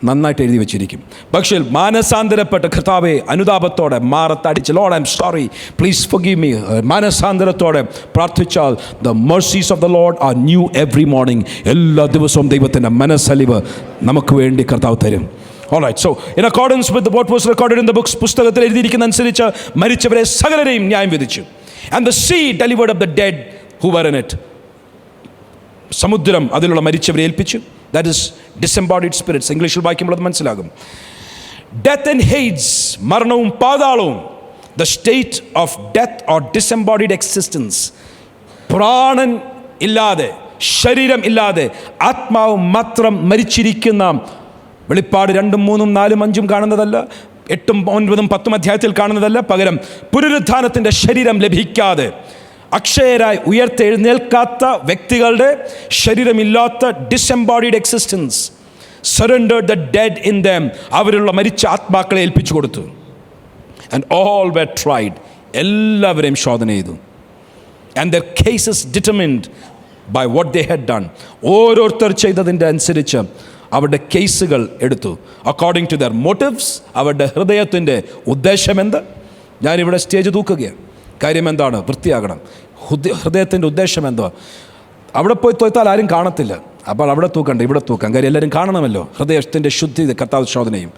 നന്നായിട്ട് എഴുതി വെച്ചിരിക്കും. പക്ഷേ മാനസാന്തരപ്പെട്ട കർത്താവെ അനുതാപത്തോടെ മാറത്തടിച്ച് Lord I am sorry please forgive me, മാനസാന്തരത്തോടെ പ്രാർത്ഥിച്ചാൽ the mercies of the Lord are new every morning. എല്ലാ ദിവസവും ദൈവത്തിൻ്റെ മനസ്സലിവ് നമുക്ക് വേണ്ടി കർത്താവ് തരും. Alright, so in accordance with what was recorded in the books, പുസ്തകത്തിൽ എഴുതിയിരിക്കുന്ന അനുസരിച്ച് മരിച്ചവരെ സകലരെയും ന്യായം വിധിച്ചു. And the sea delivered up the dead who were in it. സമുദ്രം അതിലുള്ള മരിച്ചവരെ ഏൽപ്പിച്ചു. That is disembodied spirits. ഇംഗ്ലീഷിൽ വായിക്കുമ്പോൾ അത് മനസ്സിലാകും. Death and Hades, മരണവും പാതാളവും, the state of death or disembodied existence, പ്രാണൻ ഇല്ലാതെ ശരീരം ഇല്ലാതെ ആത്മാവ് മാത്രം മരിച്ചിരിക്കുന്ന, വെളിപ്പാട് 2, 3, 4, 5 കാണുന്നതല്ല, 8, 9, 10 അധ്യായത്തിൽ കാണുന്നതല്ല, പകരം പുനരുത്ഥാനത്തിൻ്റെ ശരീരം ലഭിക്കാതെ അക്ഷയരായി ഉയർത്തെഴുന്നേൽക്കാത്ത വ്യക്തികളുടെ ശരീരമില്ലാത്ത disembodied existence, surrendered the dead in them, അവരുള്ള മരിച്ച ആത്മാക്കളെ ഏൽപ്പിച്ചു കൊടുത്തു. ആൻഡ് ഓൾ വെർ ട്രൈഡ്, എല്ലാവരെയും ശോധന ചെയ്തു. And their cases determined by what they had done. ഓരോരുത്തർ ചെയ്തതിൻ്റെ അനുസരിച്ച് അവരുടെ കേസുകൾ എടുത്തു. അക്കോർഡിംഗ് ടു ദർ മോട്ടീവ്സ്, അവരുടെ ഹൃദയത്തിൻ്റെ ഉദ്ദേശം എന്ത്. ഞാനിവിടെ സ്റ്റേജ് തൂക്കുകയാണ്. കാര്യം എന്താണ്? വൃത്തിയാകണം. ഹൃദയത്തിൻ്റെ ഉദ്ദേശം എന്തോ? അവിടെ പോയി തോറ്റാൽ ആരും കാണത്തില്ല, അപ്പോൾ അവിടെ തൂക്കണ്ട, ഇവിടെ തൂക്കാം. കാര്യം എല്ലാവരും കാണണമല്ലോ. ഹൃദയത്തിൻ്റെ ശുദ്ധി കർത്താവ് ശോധനയും.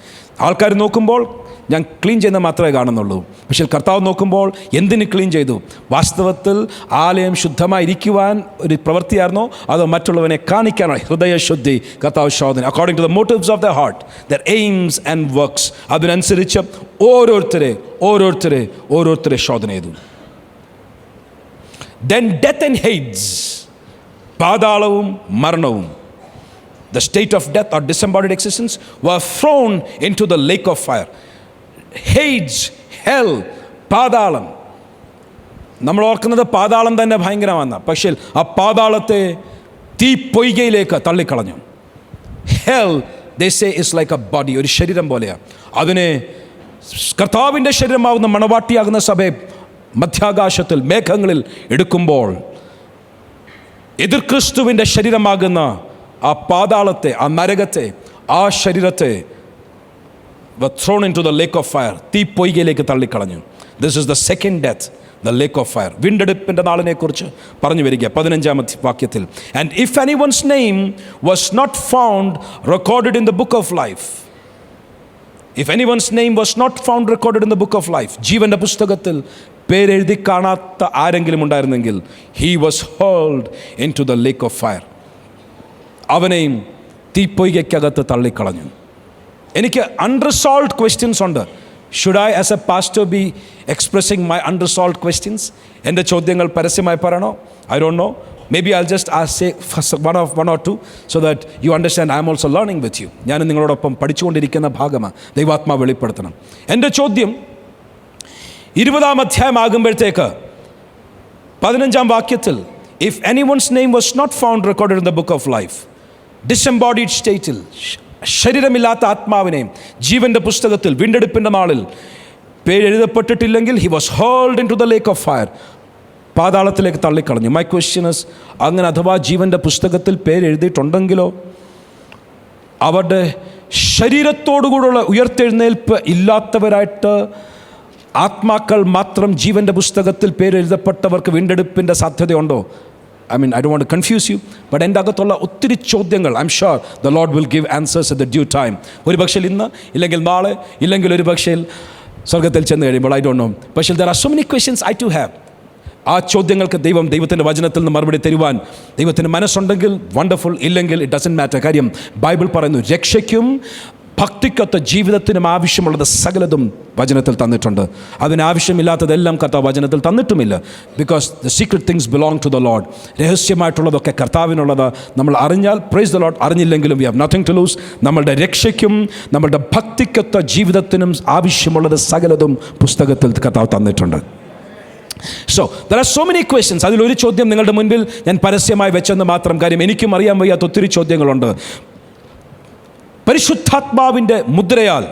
ആൾക്കാർ നോക്കുമ്പോൾ ഞാൻ ക്ലീൻ ചെയ്യുന്നത് മാത്രമേ കാണുന്നുള്ളൂ. പക്ഷേ കർത്താവ് നോക്കുമ്പോൾ എന്തിന് ക്ലീൻ ചെയ്തു? വാസ്തവത്തിൽ ആലയം ശുദ്ധമായിരിക്കുവാൻ ഒരു പ്രവൃത്തിയായിരുന്നോ അതോ മറ്റുള്ളവനെ കാണിക്കാനോ? ഹൃദയശുദ്ധി കർത്താവ് ശോധന. According to the motives of the heart, their aims and works, അതിനനുസരിച്ച് ഓരോരുത്തരെ ശോധന ചെയ്തു. Then death and Hades, പാതാളവും മരണവും, the state of death or disembodied existence, were thrown into the lake of fire. Hades, hell, പാതാളം. നമ്മൾ ഓർക്കുന്നത് പാതാളം തന്നെ ഭയങ്കരമാണ്, പക്ഷേ ആ പാതാളത്തെ തീ പൊയ്കയിലേക്ക് തള്ളിക്കളഞ്ഞു. Hell, they say, is like a body, ഒരു ശരീരം പോലെയാണ്. അതിനെ കർത്താവിൻ്റെ ശരീരമാകുന്ന മണവാട്ടിയാകുന്ന സഭയെ മധ്യാകാശത്തിൽ മേഘങ്ങളിൽ എടുക്കുമ്പോൾ എതിർ ക്രിസ്തുവിൻ്റെ ശരീരമാകുന്ന ആ പാതാളത്തെ, ആ നരകത്തെ, ആ ശരീരത്തെ were thrown into the lake of fire, തീ പൊയ്കയിലേക്ക് തള്ളിക്കളഞ്ഞു. This is the second death, the lake of fire. വീണ്ടെടുപ്പിൻ്റെ നാളിനെ കുറിച്ച് പറഞ്ഞു വരിക 15-ാം വാക്യത്തിൽ. And if anyone's name was not found recorded in the book of life, if anyone's name was not found recorded in the book of life, ജീവൻ്റെ പുസ്തകത്തിൽ പേരെഴുതി കാണാത്ത ആരെങ്കിലും ഉണ്ടായിരുന്നെങ്കിൽ, he was hurled into the lake of fire, അവനെയും തീപ്പൊയ്കയ്ക്കകത്ത് തള്ളിക്കളഞ്ഞു. എനിക്ക് അൺറിസോൾവ്ഡ് ക്വസ്റ്റ്യൻസ് ഉണ്ട്. Should I as A pastor B expressing my unresolved questions? എൻ്റെ ചോദ്യങ്ങൾ പരസ്യമായി പറയണോ? I don't know. Maybe I'll just say one or two so that you understand I am also learning with you. ഞാൻ നിങ്ങളോടൊപ്പം പഠിച്ചുകൊണ്ടിരിക്കുന്ന ഭാഗമാണ്. ദൈവാത്മാവ് വെളിപ്പെടുത്തണം. എൻ്റെ ചോദ്യം 20-ാം അധ്യായമാകുമ്പോഴത്തേക്ക് 15-ാം വാക്യത്തിൽ, if anyone's name was not found recorded in the book of life, disembodied stateൽ, ശരീരമില്ലാത്ത ആത്മാവിനെയും ജീവൻ്റെ പുസ്തകത്തിൽ വീണ്ടെടുപ്പിൻ്റെ നാളിൽ പേരെഴുതപ്പെട്ടിട്ടില്ലെങ്കിൽ, he was hurled into the lake of fire, പാതാളത്തിലേക്ക് തള്ളിക്കളഞ്ഞു. മൈ ക്വസ്റ്റ്യൻ ഇസ്, അങ്ങനെ അഥവാ ജീവൻ്റെ പുസ്തകത്തിൽ പേരെഴുതിയിട്ടുണ്ടെങ്കിലോ അവരുടെ ശരീരത്തോടുകൂടുള്ള ഉയർത്തെഴുന്നേൽപ്പ് ഇല്ലാത്തവരായിട്ട് ആത്മാക്കൾ മാത്രം ജീവൻ്റെ പുസ്തകത്തിൽ പേരെഴുതപ്പെട്ടവർക്ക് വീണ്ടെടുപ്പിൻ്റെ സാധ്യതയുണ്ടോ? I mean, I don't want to confuse you, but എൻ്റെ അകത്തുള്ള ഒത്തിരി ചോദ്യങ്ങൾ, I'm sure the Lord will give answers at the due time. ഒരു പക്ഷേ ഇന്ന്, ഇല്ലെങ്കിൽ നാളെ, ഇല്ലെങ്കിൽ ഒരു പക്ഷേ സ്വർഗത്തിൽ ചെന്ന് കഴിയുമ്പോൾ, I don't know. പക്ഷേ there are so many questions I too have. ആ ചോദ്യങ്ങൾക്ക് ദൈവത്തിൻ്റെ വചനത്തിൽ നിന്ന് മറുപടി തരുവാൻ ദൈവത്തിന് മനസ്സുണ്ടെങ്കിൽ വണ്ടർഫുൾ, ഇല്ലെങ്കിൽ ഇറ്റ് ഡസൻറ്റ് മാറ്റർ. കാര്യം ബൈബിൾ പറയുന്നു, രക്ഷയ്ക്കും ഭക്തിക്കൊത്ത ജീവിതത്തിനും ആവശ്യമുള്ളത് സകലതും വചനത്തിൽ തന്നിട്ടുണ്ട്. അതിനാവശ്യമില്ലാത്തതെല്ലാം കർത്താവ് വചനത്തിൽ തന്നിട്ടുമില്ല. Because the secret things belong to the Lord. രഹസ്യമായിട്ടുള്ളതൊക്കെ കർത്താവിനുള്ളത്. നമ്മൾ അറിഞ്ഞാൽ പ്രൈസ് ദ ലോഡ്, അറിഞ്ഞില്ലെങ്കിലും we have nothing to lose. നമ്മളുടെ രക്ഷയ്ക്കും നമ്മളുടെ ഭക്തിക്കൊത്ത ജീവിതത്തിനും ആവശ്യമുള്ളത് സകലതും പുസ്തകത്തിൽ കർത്താവ് തന്നിട്ടുണ്ട്. So there are so many questions. അതിലൊരു ചോദ്യം നിങ്ങളുടെ മുൻപിൽ ഞാൻ പരസ്യമായി വെച്ചെന്ന് മാത്രം. കാര്യം എനിക്കും അറിയാൻ വയ്യാത്ത ഒത്തിരി ചോദ്യങ്ങളുണ്ട്. പരിശുദ്ധാത്മാവിൻ്റെ മുദ്രയാൽ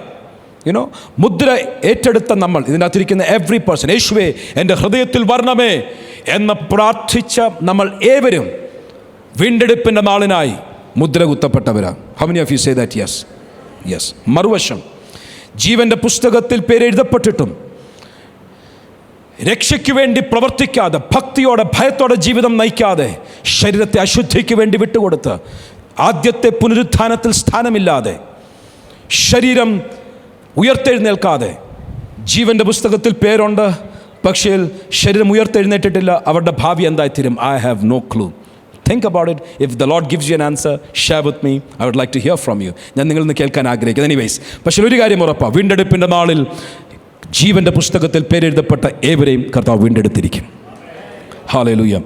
മുദ്ര ഏറ്റെടുത്ത നമ്മൾ, ഇതിനകത്തിരിക്കുന്ന എവ്രി പേഴ്സൺ, യേശുവേ എൻ്റെ ഹൃദയത്തിൽ വരണമേ എന്ന് പ്രാർത്ഥിച്ച നമ്മൾ ഏവരും വീണ്ടെടുപ്പിൻ്റെ നാളിനായി മുദ്ര കുത്തപ്പെട്ടവരാ. How many of you say that? Yes, yes. മറുവശം, ജീവൻ്റെ പുസ്തകത്തിൽ പേരെഴുതപ്പെട്ടിട്ടും രക്ഷയ്ക്ക് വേണ്ടി പ്രവർത്തിക്കാതെ, ഭക്തിയോടെ ഭയത്തോടെ ജീവിതം നയിക്കാതെ, ശരീരത്തെ അശുദ്ധിക്ക് വേണ്ടി വിട്ടുകൊടുത്ത്, ആദ്യത്തെ പുനരുത്ഥാനത്തിൽ സ്ഥാനമില്ലാതെ, ശരീരം ഉയർത്തെഴുന്നേൽക്കാതെ, ജീവൻ്റെ പുസ്തകത്തിൽ പേരുണ്ട്, പക്ഷേ ശരീരം ഉയർത്തെഴുന്നേറ്റിട്ടില്ല, അവരുടെ ഭാവി എന്തായിത്തീരും? I have no clue. Think about it. If the Lord gives you an answer, share with me. I would like to hear from you. ഞാൻ നിങ്ങളിൽ നിന്ന് കേൾക്കാൻ ആഗ്രഹിക്കുന്നു. എനിവേസ്, പക്ഷേ ഒരു കാര്യം ഉറപ്പാണ്, വീണ്ടെടുപ്പിൻ്റെ നാളിൽ ജീവൻ്റെ പുസ്തകത്തിൽ പേരെഴുതപ്പെട്ട ഏവരെയും കർത്താവ് വീണ്ടെടുത്തിരിക്കും. Hallelujah.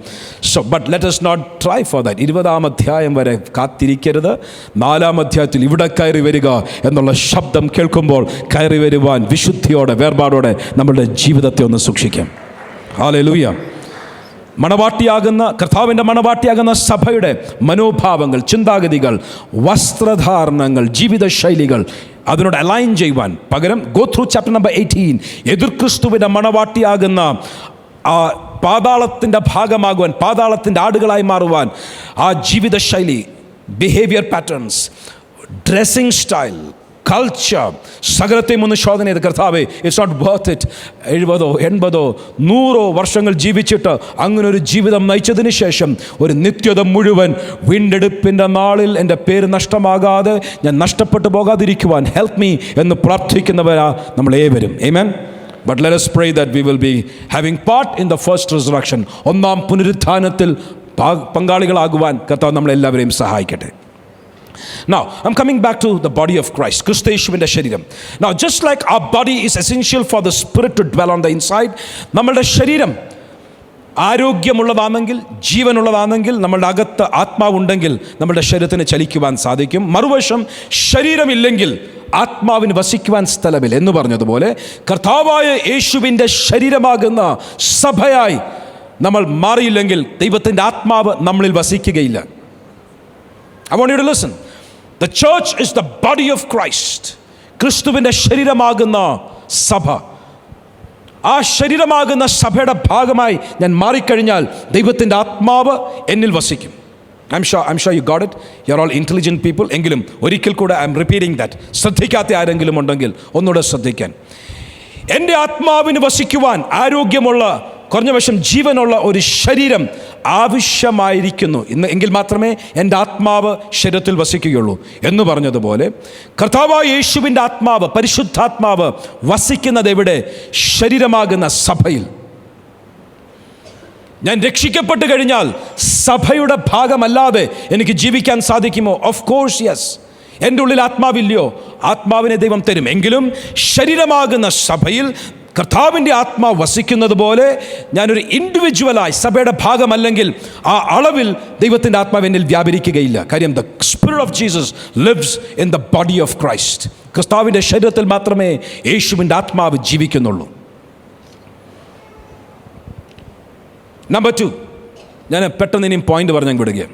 So, but let us not try for that. 20-ാം അധ്യായം വരെ കാത്തിരിക്കരുത്. 4-ാം അധ്യായത്തിൽ ഇവിടെ കയറി വരിക എന്നുള്ള ശബ്ദം കേൾക്കുമ്പോൾ കയറി വരുവാൻ വിശുദ്ധിയോടെ, വേർപാടോടെ നമ്മളുടെ ജീവിതത്തെ ഒന്ന് സൂക്ഷിക്കാം. Hallelujah. മണവാട്ടിയാകുന്ന കർത്താവിൻ്റെ മണവാട്ടിയാകുന്ന സഭയുടെ മനോഭാവങ്ങൾ, ചിന്താഗതികൾ, വസ്ത്രധാരണങ്ങൾ, ജീവിതശൈലികൾ അതിനോട് അലൈൻ ചെയ്യുവാൻ പകരം ഗോ ത്രൂ ചാപ്റ്റർ നമ്പർ 18. എതിർ ക്രിസ്തുവിൻ്റെ മണവാട്ടിയാകുന്ന പാതാളത്തിൻ്റെ ഭാഗമാകുവാൻ, പാതാളത്തിൻ്റെ ആടുകളായി മാറുവാൻ ആ ജീവിതശൈലി, behaviour patterns, dressing style, culture, സകലത്തെയും ഒന്ന് ശോധന ചെയ്ത് കർത്താവേ, ഇറ്റ്സ് നോട്ട് വർത്ത് ഇറ്റ്. 70, 80, 100 വർഷങ്ങൾ ജീവിച്ചിട്ട് അങ്ങനെ ഒരു ജീവിതം നയിച്ചതിന് ശേഷം ഒരു നിത്യത മുഴുവൻ വീണ്ടെടുപ്പിൻ്റെ നാളിൽ എൻ്റെ പേര് നഷ്ടമാകാതെ, ഞാൻ നഷ്ടപ്പെട്ടു പോകാതിരിക്കുവാൻ ഹെൽപ്പ് മീ എന്ന് പ്രാർത്ഥിക്കുന്നവരാ നമ്മളേവരും. ആമേൻ. But let us pray that we will be having part in the first resurrection. ഒന്നാം പുനരുത്ഥാനത്തിൽ പങ്കാളികളാകുവാൻ കർത്താവ് നമ്മളെല്ലാവരെയും സഹായിക്കട്ടെ. Now, I'm coming back to the body of Christ. ക്രിസ്തുയേശുവിൻ്റെ ശരീരം. Now, just like our body is essential for the spirit to dwell on the inside, നമ്മളുടെ ശരീരം ആരോഗ്യമുള്ളതാണെങ്കിൽ, ജീവനുള്ളതാണെങ്കിൽ, നമ്മളുടെ അകത്ത് ആത്മാവുണ്ടെങ്കിൽ നമ്മളുടെ ശരീരത്തിന് ചലിക്കുവാൻ സാധിക്കും. മറുവശം, ശരീരമില്ലെങ്കിൽ ആത്മാവിന് വസിക്കുവാൻ സ്ഥലമില്ല എന്ന് പറഞ്ഞതുപോലെ കർത്താവായ യേശുവിൻ്റെ ശരീരമാകുന്ന സഭയായി നമ്മൾ മാറിയില്ലെങ്കിൽ ദൈവത്തിൻ്റെ ആത്മാവ് നമ്മളിൽ വസിക്കുകയില്ല. I want you to listen. The church is the body of Christ. ക്രിസ്തുവിൻ്റെ ശരീരമാകുന്ന സഭ. ആ ശരീരമാകുന്ന സഭയുടെ ഭാഗമായി ഞാൻ മാറിക്കഴിഞ്ഞാൽ ദൈവത്തിൻ്റെ ആത്മാവ് എന്നിൽ വസിക്കും. I'm sure you got it. You're all intelligent people. എങ്കിലും ഒരിക്കൽ കൂടെ I'm repeating that. ശ്രദ്ധിക്കാത്ത ആരെങ്കിലും ഉണ്ടെങ്കിൽ ഒന്നുകൂടെ ശ്രദ്ധിക്കാൻ. എൻ്റെ ആത്മാവിന് വസിക്കുവാൻ ആരോഗ്യമുള്ള, കുറഞ്ഞ വശം ജീവനുള്ള ഒരു ശരീരം ആവശ്യമായിരിക്കുന്നു എങ്കിൽ മാത്രമേ എൻ്റെ ആത്മാവ് ശരീരത്തിൽ വസിക്കുകയുള്ളൂ എന്ന് പറഞ്ഞതുപോലെ കർത്താവായ യേശുവിൻ്റെ ആത്മാവ്, പരിശുദ്ധാത്മാവ് വസിക്കുന്നത് എവിടെ? ശരീരമാകുന്ന സഭയിൽ. ഞാൻ രക്ഷിക്കപ്പെട്ട് കഴിഞ്ഞാൽ സഭയുടെ ഭാഗമല്ലാതെ എനിക്ക് ജീവിക്കാൻ സാധിക്കുമോ? Of course yes. എൻ്റെ ഉള്ളിൽ ആത്മാവില്ലയോ? ആത്മാവിനെ ദൈവം തരും. എങ്കിലും ശരീരമാകുന്ന സഭയിൽ കർത്താവിൻ്റെ ആത്മാവ് വസിക്കുന്നത് പോലെ ഞാനൊരു ഇൻഡിവിജ്വലായി സഭയുടെ ഭാഗമല്ലെങ്കിൽ ആ അളവിൽ ദൈവത്തിൻ്റെ ആത്മാവ് എന്നിൽ വ്യാപരിക്കുകയില്ല. കാര്യം the spirit of Jesus lives in the body of Christ. ക്രിസ്തുവിൻ്റെ ശരീരത്തിൽ മാത്രമേ യേശുവിൻ്റെ ആത്മാവ് ജീവിക്കുന്നുള്ളൂ. നമ്പർ 2, ഞാൻ പെട്ടെന്ന് ഇനിയും പോയിന്റ് പറഞ്ഞു വിടുകയാണ്.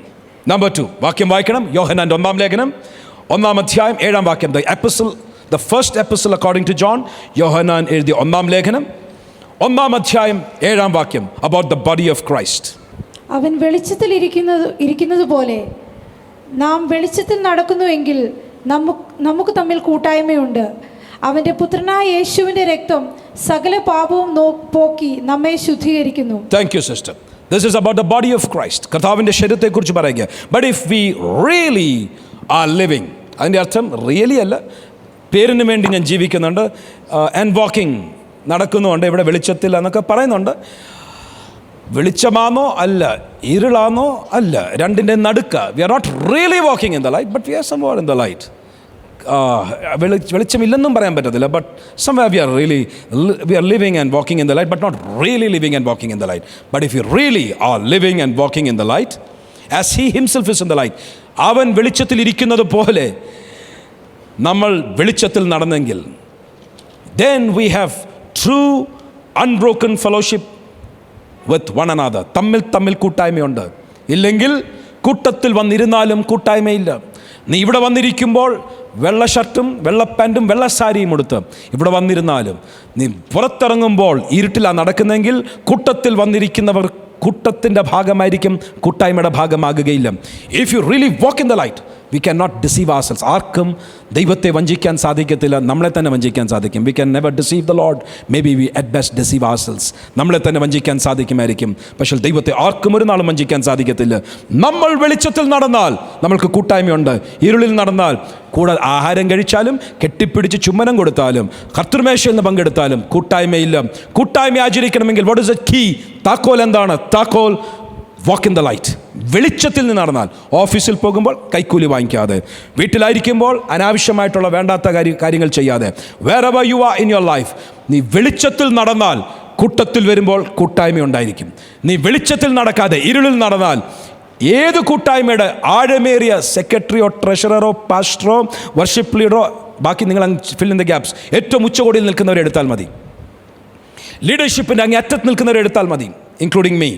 നമ്പർ 2, വാക്യം വായിക്കണം. യോഹന്നാൻ്റെ 1-ാം ലേഖനം 1-ാം അധ്യായം 7-ാം വാക്യം. The first epistle according to John, യോഹന്നാൻ എഴുതിയ 1-ാം ലേഖനം 1-ാം അധ്യായം 7-ാം വാക്യം, about the body of Christ. അവൻ വെളിച്ചത്തിൽ ഇരിക്കുന്നത് പോലെ നാം വെളിച്ചത്തിൽ നടക്കുന്നുവെങ്കിൽ നമുക്ക് തമ്മിൽ കൂട്ടായ്മയുണ്ട്. അവൻ്റെ പുത്രനായ യേശുവിൻ്റെ രക്തം സകല പാപവും പോക്കി നമ്മെ ശുദ്ധീകരിക്കുന്നു. Thank you, sister. This is about the body of Christ. കർത്താവിൻ്റെ ശരീരത്തെക്കുറിച്ച് പറയുക. But if we really are living, അതിൻ്റെ അർത്ഥം റിയലി അല്ല, പേരിന് വേണ്ടി ഞാൻ ജീവിക്കുന്നുണ്ട്, ആൻഡ് വാക്കിംഗ് നടക്കുന്നുണ്ട്, ഇവിടെ വെളിച്ചത്തിൽ എന്നൊക്കെ പറയുന്നുണ്ട്. വെളിച്ചമാണോ അല്ല, ഇരുളാണോ അല്ല, രണ്ടിൻ്റെ നടുക്ക. We are not really walking in the light, but we are somewhere in the light. വെളിച്ചമില്ലെന്നും പറയാൻ പറ്റത്തില്ല, but somewhere we are living and walking in the light, but not really living and walking in the light. But if you really are living and walking in the light as he himself is in the light, അവൻ വെളിച്ചത്തിൽ ഇരിക്കുന്നത് പോലെ നമ്മൾ വെളിച്ചത്തിൽ നടന്നെങ്കിൽ, then we have true unbroken fellowship with one another. തമ്മിൽ കൂട്ടായ്മയുണ്ട്. ഇല്ലെങ്കിൽ കൂട്ടത്തിൽ വന്നിരുന്നാലും കൂട്ടായ്മയില്ല. നീ ഇവിടെ വന്നിരിക്കുമ്പോൾ വെള്ള ഷർട്ടും വെള്ള പാൻറ്റും വെള്ള സാരിയും എടുത്ത് ഇവിടെ വന്നിരുന്നാലും നീ പുറത്തിറങ്ങുമ്പോൾ ഇരുട്ടിലാണ് നടക്കുന്നെങ്കിൽ കൂട്ടത്തിൽ വന്നിരിക്കുന്നവർ കൂട്ടത്തിൻ്റെ ഭാഗമായിരിക്കും, കൂട്ടായ്മയുടെ ഭാഗമാകുകയില്ല. If you really walk in the light, we can not deceive ourselves. ആർക്കും ദൈവത്തെ വഞ്ചിക്കാൻ സാധിക്കത്തില്ല, നമ്മളെ തന്നെ വഞ്ചിക്കാൻ സാധിക്കും. We can never deceive the Lord, maybe we at best deceive ourselves. നമ്മളെ തന്നെ വഞ്ചിക്കാൻ സാധിക്കുമായിരിക്കും, പക്ഷേ ദൈവത്തെ ആർക്കും ഒരു നാളും വഞ്ചിക്കാൻ സാധിക്കത്തില്ല. നമ്മൾ വെളിച്ചത്തിൽ നടന്നാൽ നമ്മൾക്ക് കൂട്ടായ്മയുണ്ട്. ഇരുളിൽ നടന്നാൽ കൂടെ ആഹാരം കഴിച്ചാലും കെട്ടിപ്പിടിച്ച് ചുമ്മനം കൊടുത്താലും കർത്തൃമേശയിൽ നിന്ന് പങ്കെടുത്താലും കൂട്ടായ്മയില്ല. കൂട്ടായ്മ ആചരിക്കണമെങ്കിൽ വാട്ട് ഇസ് ദ കീ? താക്കോൽ എന്താണ്? താക്കോൽ വാക്ക് ഇൻ ദ ലൈറ്റ്. വെളിച്ചത്തിൽ നിന്ന് നടന്നാൽ, ഓഫീസിൽ പോകുമ്പോൾ കൈക്കൂലി വാങ്ങിക്കാതെ, വീട്ടിലായിരിക്കുമ്പോൾ അനാവശ്യമായിട്ടുള്ള വേണ്ടാത്ത കാര്യങ്ങൾ ചെയ്യാതെ, wherever you are in your life, നീ വെളിച്ചത്തിൽ നടന്നാൽ കൂട്ടത്തിൽ വരുമ്പോൾ കൂട്ടായ്മ ഉണ്ടായിരിക്കും. നീ വെളിച്ചത്തിൽ നടക്കാതെ ഇരുളിൽ നടന്നാൽ ഏത് കൂട്ടായ്മയുടെ ആഴമേറിയ സെക്രട്ടറിയോ ട്രഷററോ പാസ്റ്ററോ വർഷിപ്പ് ലീഡറോ, ബാക്കി നിങ്ങൾ ഫിൽ ഇൻ ദ ഗ്യാപ്സ്, ഏറ്റവും ഉച്ചകോടിയിൽ നിൽക്കുന്നവരെ എടുത്താൽ മതി, ലീഡർഷിപ്പിൻ്റെ അങ്ങേ അറ്റത്ത് നിൽക്കുന്നവരെ എടുത്താൽ മതി, ഇൻക്ലൂഡിങ് മീ.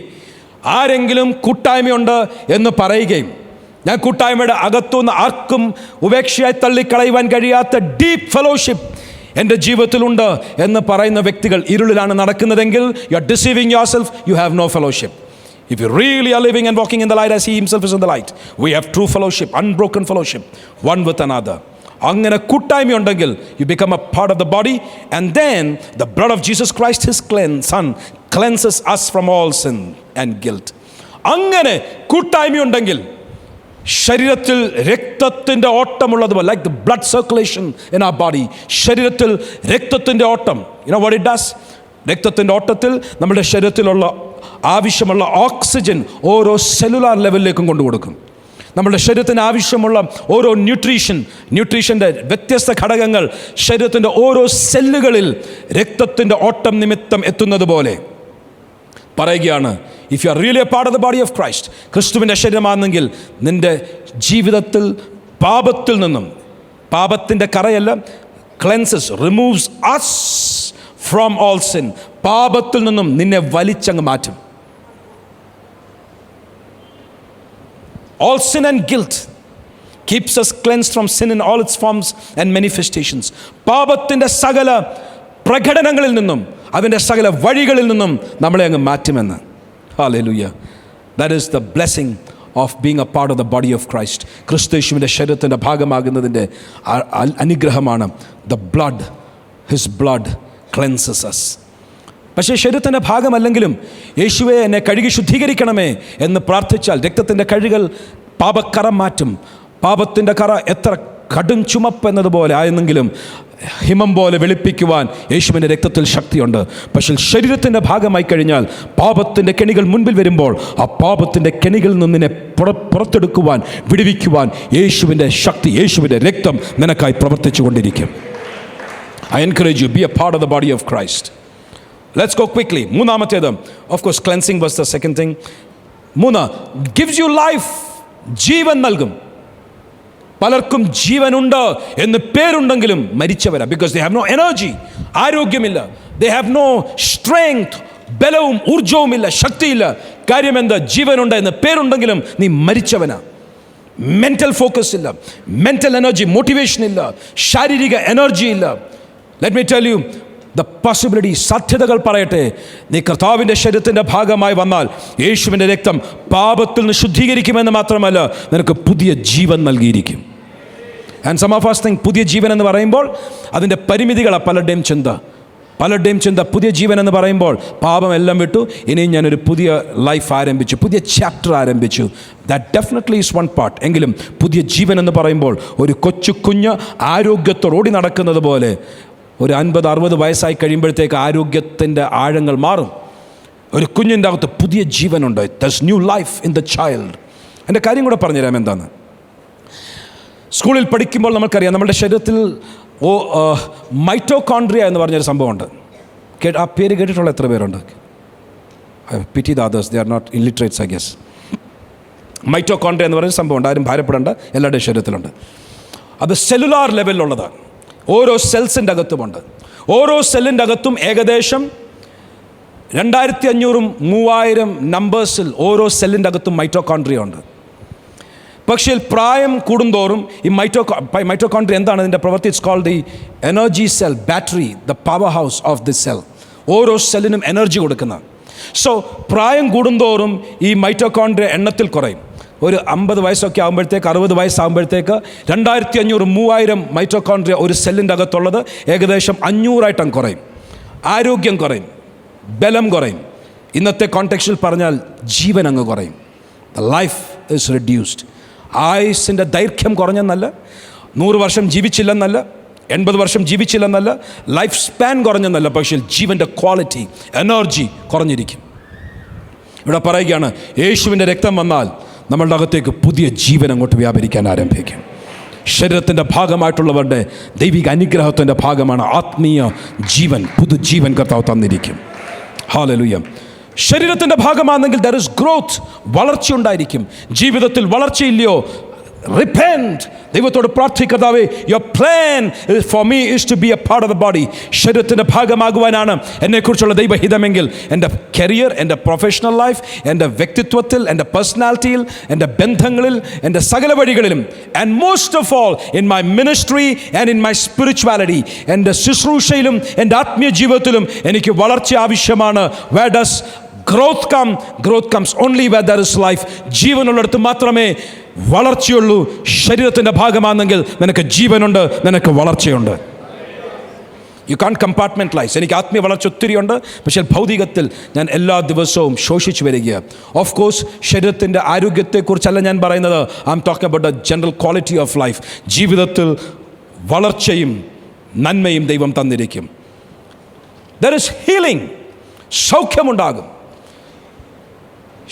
ആരെങ്കിലും കൂട്ടായ്മയുണ്ട് എന്ന് പറയുകയും ഞാൻ കൂട്ടായ്മയുടെ അകത്തുനിന്ന് ആർക്കും ഉപേക്ഷയായി തള്ളിക്കളയുവാൻ കഴിയാത്ത ഡീപ്പ് ഫെലോഷിപ്പ് എൻ്റെ ജീവിതത്തിലുണ്ട് എന്ന് പറയുന്ന വ്യക്തികൾ ഇരുളിലാണ് നടക്കുന്നതെങ്കിൽ you are deceiving yourself, you have no fellowship. If you really are living and walking in the light as he himself is in the light, we have true fellowship, unbroken fellowship, one with another. അങ്ങനെ കൂട്ടായ്മയുണ്ടെങ്കിൽ you become a part of the body, and then the blood of Jesus Christ, his son, cleanses us from all sin and guilt. അങ്ങനെ കൂട്ടായ്മയുണ്ടെങ്കിൽ ശരീരത്തിൽ രക്തത്തിൻ്റെ ഓട്ടമുള്ളതുപോലെ, like the blood circulation in our body, ശരീരത്തിൽ രക്തത്തിൻ്റെ ഓട്ടം, you know what it does? രക്തത്തിൻ്റെ ഓട്ടത്തിൽ നമ്മുടെ ശരീരത്തിലുള്ള ആവശ്യമുള്ള ഓക്സിജൻ ഓരോ സെല്ലുലാർ ലെവലിലേക്കും കൊണ്ടുകൊടുക്കും. നമ്മുടെ ശരീരത്തിന് ആവശ്യമുള്ള ഓരോ ന്യൂട്രീഷൻ്റെ വ്യത്യസ്ത ഘടകങ്ങൾ ശരീരത്തിൻ്റെ ഓരോ സെല്ലുകളിൽ രക്തത്തിൻ്റെ ഓട്ടം നിമിത്തം എത്തുന്നത് പോലെ പറയുകയാണ്. If you are really a part of the body of Christ, ക്രിസ്തുവിൻ്റെ ശരീരമാണെങ്കിൽ നിൻ്റെ ജീവിതത്തിൽ പാപത്തിൽ നിന്നും, പാപത്തിൻ്റെ കറയല്ല, cleanses, removes us from all sin, പാപത്തിൽ നിന്നും നിന്നെ വലിച്ചങ്ങ് മാറ്റും. All sin and guilt keeps us cleansed from sin in all its forms and manifestations. പാപത്തിൻ്റെ സകല പ്രകടനങ്ങളിൽ നിന്നും അതിൻ്റെ സകല വഴികളിൽ നിന്നും നമ്മളെ അങ്ങ് മാറ്റുമെന്ന്. Hallelujah. That is the blessing of being a part of the body of Christ. ക്രിസ്തുയേശുവിൻ്റെ ശരീരത്തിൻ്റെ ഭാഗമാകുന്നതിൻ്റെ അനുഗ്രഹമാണ്. The blood, his blood cleanses us. പക്ഷേ ശരീരത്തിൻ്റെ ഭാഗമല്ലെങ്കിലും യേശുവെ എന്നെ കഴുകി ശുദ്ധീകരിക്കണമേ എന്ന് പ്രാർത്ഥിച്ചാൽ രക്തത്തിൻ്റെ കഴുകൽ പാപക്കറ മാറ്റും. പാപത്തിൻ്റെ കറ എത്ര കടും ചുമപ്പ് എന്നതുപോലെ ആയെന്നെങ്കിലും ഹിമം പോലെ വെളുപ്പിക്കുവാൻ യേശുവിൻ്റെ രക്തത്തിൽ ശക്തിയുണ്ട്. പക്ഷേ ശരീരത്തിൻ്റെ ഭാഗമായി കഴിഞ്ഞാൽ പാപത്തിൻ്റെ കെണികൾ മുൻപിൽ വരുമ്പോൾ ആ പാപത്തിൻ്റെ കെണികളിൽ നിന്നിനെ പുറത്തെടുക്കുവാൻ, വിടുവിക്കുവാൻ യേശുവിൻ്റെ ശക്തി, യേശുവിൻ്റെ രക്തം നിനക്കായി പ്രവർത്തിച്ചു കൊണ്ടിരിക്കും. I encourage you, be a part of the body of Christ. Let's go quickly. മൂന്നാമത്തേത്, of course cleansing was the second thing. gives you life, ജീവൻ നൽകും. പലർക്കും ജീവനുണ്ട് എന്ന് പേരുണ്ടെങ്കിലും മരിച്ചവരാ. because they have no energy, ആരോഗ്യമില്ല. they have no strength, ബലവും ഊർജവുമില്ല, ശക്തിയില്ല. കാര്യം എന്താ? ജീവനുണ്ട് എന്ന് പേരുണ്ടെങ്കിലും നീ മരിച്ചവനാ. മെൻ്റൽ ഫോക്കസ് ഇല്ല, മെൻ്റൽ എനർജി, മോട്ടിവേഷൻ ഇല്ല, ശാരീരിക എനർജി ഇല്ല. let me tell you the possibility, സാധ്യതകൾ പറയട്ടെ. നീ കർത്താവിൻ്റെ ശരീരത്തിൻ്റെ ഭാഗമായി വന്നാൽ യേശുവിൻ്റെ രക്തം പാപത്തിൽ നിന്ന് ശുദ്ധീകരിക്കുമെന്ന് മാത്രമല്ല നിനക്ക് പുതിയ ജീവൻ നൽകിയിരിക്കും. And some of us think പുതിയ ജീവൻ എന്ന് പറയുമ്പോൾ അതിൻ്റെ പരിമിതികളാണ് പലരുടെയും ചിന്ത. പുതിയ ജീവൻ എന്ന് പറയുമ്പോൾ പാപം എല്ലാം വിട്ടു, ഇനിയും ഞാനൊരു പുതിയ ലൈഫ് ആരംഭിച്ചു, പുതിയ ചാപ്റ്റർ ആരംഭിച്ചു. That definitely is one part. എങ്കിലും പുതിയ ജീവൻ എന്ന് പറയുമ്പോൾ ഒരു കുഞ്ഞ് ആരോഗ്യത്തോടി നടക്കുന്നത് പോലെ ഒരു 50-60 വയസ്സായി കഴിയുമ്പോഴത്തേക്ക് ആരോഗ്യത്തിൻ്റെ ആഴങ്ങൾ മാറും. ഒരു കുഞ്ഞിൻ്റെ അകത്ത് പുതിയ ജീവനുണ്ട്. There's new life in the child. എൻ്റെ കാര്യം കൂടെ പറഞ്ഞുതരാം എന്താണ്. സ്കൂളിൽ പഠിക്കുമ്പോൾ നമുക്കറിയാം നമ്മുടെ ശരീരത്തിൽ മൈറ്റോകോൺഡ്രിയ എന്ന് പറഞ്ഞൊരു സംഭവമുണ്ട്. ആ പേര് കേട്ടിട്ടുള്ള എത്ര പേരുണ്ട്? Pity the others, they are not illiterates I guess. Mitochondria എന്ന് പറയുന്ന സംഭവമുണ്ട്. ആരും ഭാരപ്പെടേണ്ട, എല്ലാവരുടെയും ശരീരത്തിലുണ്ട്. അത് സെല്ലുലാർ ലെവലിലുള്ളതാണ്. ഓരോ സെൽസിൻ്റെ അകത്തുമുണ്ട്. ഓരോ സെല്ലിൻ്റെ അകത്തും ഏകദേശം 2500-3000 നമ്പേഴ്സിൽ ഓരോ സെല്ലിൻ്റെ അകത്തും മൈറ്റോകോൺഡ്രിയ ഉണ്ട്. പക്ഷേ പ്രായം കൂടുന്തോറും ഈ മൈറ്റോകോൺഡ്രിയ എന്താണ് ഇതിൻ്റെ പ്രവൃത്തി? It's called the energy cell, battery, the powerhouse of the cell. ഓരോ സെല്ലിനും എനർജി കൊടുക്കുന്ന. സോ പ്രായം കൂടുന്തോറും ഈ മൈറ്റോകോൺഡ്രിയ എണ്ണത്തിൽ കുറയും. ഒരു 50 വയസ്സൊക്കെ ആകുമ്പോഴത്തേക്ക്, 60 വയസ്സാകുമ്പോഴത്തേക്ക് 2500-3000 മൈറ്റോകോൺഡ്രിയ ഒരു സെല്ലിൻ്റെ അകത്തുള്ളത് ഏകദേശം 500 കുറയും. ആരോഗ്യം കുറയും, ബലം കുറയും. ഇന്നത്തെ കോണ്ടെക്സ്റ്റിൽ പറഞ്ഞാൽ ജീവൻ അങ്ങ് കുറയും. The life is reduced. ആയുസിൻ്റെ ദൈർഘ്യം കുറഞ്ഞെന്നല്ല, 100 വർഷം ജീവിച്ചില്ലെന്നല്ല, 80 വർഷം ജീവിച്ചില്ലെന്നല്ല, ലൈഫ് സ്പാൻ കുറഞ്ഞെന്നല്ല, പക്ഷേ ജീവൻ്റെ ക്വാളിറ്റി, എനർജി കുറഞ്ഞിരിക്കും. ഇവിടെ പറയുകയാണ്, യേശുവിൻ്റെ രക്തം വന്നാൽ നമ്മളുടെ അകത്തേക്ക് പുതിയ ജീവൻ അങ്ങോട്ട് വ്യാപരിക്കാൻ ആരംഭിക്കും. ശരീരത്തിൻ്റെ ഭാഗമായിട്ടുള്ളവരുടെ ദൈവിക അനുഗ്രഹത്തിൻ്റെ ഭാഗമാണ് ആത്മീയ ജീവൻ, പുതുജീവൻ കർത്താവ് തന്നിരിക്കും. ഹല്ലേലൂയ. ശരീരത്തിൻ്റെ ഭാഗമാണെങ്കിൽ ദർ ഇസ് ഗ്രോത്ത്, വളർച്ച ഉണ്ടായിരിക്കും. ജീവിതത്തിൽ വളർച്ചയില്ലയോ? റിപ്പന്റ്. ദൈവത്തോട് പ്രാർത്ഥിക്കർത്താവേ, your plan for me is to be a part of the body. ശരീരത്തിൻ്റെ ഭാഗമാകുവാനാണ് എന്നെക്കുറിച്ചുള്ള ദൈവഹിതമെങ്കിൽ എൻ്റെ കരിയർ, എൻ്റെ പ്രൊഫഷണൽ ലൈഫ്, എൻ്റെ വ്യക്തിത്വത്തിൽ, എൻ്റെ പേഴ്സണാലിറ്റിയിൽ, എൻ്റെ ബന്ധങ്ങളിൽ, എൻ്റെ സകല വഴികളിലും, and most of all in my ministry and in my spirituality, എൻ്റെ ശുശ്രൂഷയിലും എൻ്റെ ആത്മീയ ജീവിതത്തിലും എനിക്ക് വളർച്ച ആവശ്യമാണ്. Where does growth come? Growth comes only where there is life. ജീവനുള്ളിടത്ത് മാത്രമേ വളർച്ചയുള്ളൂ. ശരീരത്തിൻ്റെ ഭാഗമാണെങ്കിൽ നിനക്ക് ജീവനുണ്ട്, നിനക്ക് വളർച്ചയുണ്ട്. യു കാൺ കമ്പാർട്ട്മെൻ്റലൈസ്. എനിക്ക് ആത്മീയ വളർച്ച ഒത്തിരിയുണ്ട്, പക്ഷേ ഭൗതികത്തിൽ ഞാൻ എല്ലാ ദിവസവും ശോഷിച്ചു വരികയാണ്. ഓഫ് കോഴ്സ് ശരീരത്തിൻ്റെ ആരോഗ്യത്തെക്കുറിച്ചല്ല ഞാൻ പറയുന്നത്. I am talking about the general quality of life. ജീവിതത്തിൽ വളർച്ചയും നന്മയും ദൈവം തന്നിരിക്കും. There is healing. സൗഖ്യമുണ്ടാകും.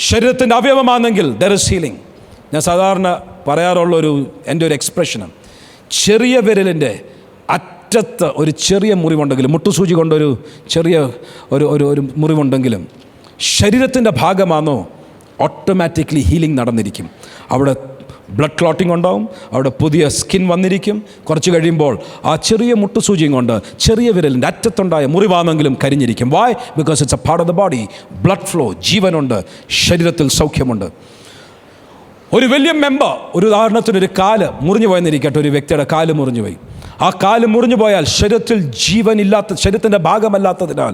ശരീരത്തിൻ്റെ അവയവമാണെങ്കിൽ ദർ ഇസ് ഹീലിംഗ്. ഞാൻ സാധാരണ പറയാറുള്ളൊരു എൻ്റെ ഒരു എക്സ്പ്രഷനാണ്, ചെറിയ വിരലിൻ്റെ അറ്റത്ത് ഒരു ചെറിയ മുറിവുണ്ടെങ്കിലും, മുട്ടുസൂചി കൊണ്ടൊരു ചെറിയ ഒരു മുറിവുണ്ടെങ്കിലും ശരീരത്തിൻ്റെ ഭാഗമാണോ ഓട്ടോമാറ്റിക്കലി ഹീലിംഗ് നടന്നിരിക്കും. അവിടെ ബ്ലഡ് ക്ലോട്ടിംഗ് ഉണ്ടാവും, അവിടെ പുതിയ സ്കിൻ വന്നിരിക്കും. കുറച്ച് കഴിയുമ്പോൾ ആ ചെറിയ മുട്ടുസൂചിയും കൊണ്ട് ചെറിയ വിരലിൻ്റെ അറ്റത്തുണ്ടായ മുറിവാണെങ്കിലും കരിഞ്ഞിരിക്കും. Why? Because it's a part of the body. Blood flow, ജീവനുണ്ട്, ശരീരത്തിൽ സൗഖ്യമുണ്ട്. ഒരു വലിയ മെമ്പർ, ഒരു ഉദാഹരണത്തിനൊരു കാല് മുറിഞ്ഞു പോയെന്നിരിക്കട്ടെ, ഒരു വ്യക്തിയുടെ കാല് മുറിഞ്ഞു പോയി. ആ കാല് മുറിഞ്ഞു പോയാൽ ശരീരത്തിൽ ജീവനില്ലാത്ത, ശരീരത്തിൻ്റെ ഭാഗമല്ലാത്തതിനാൽ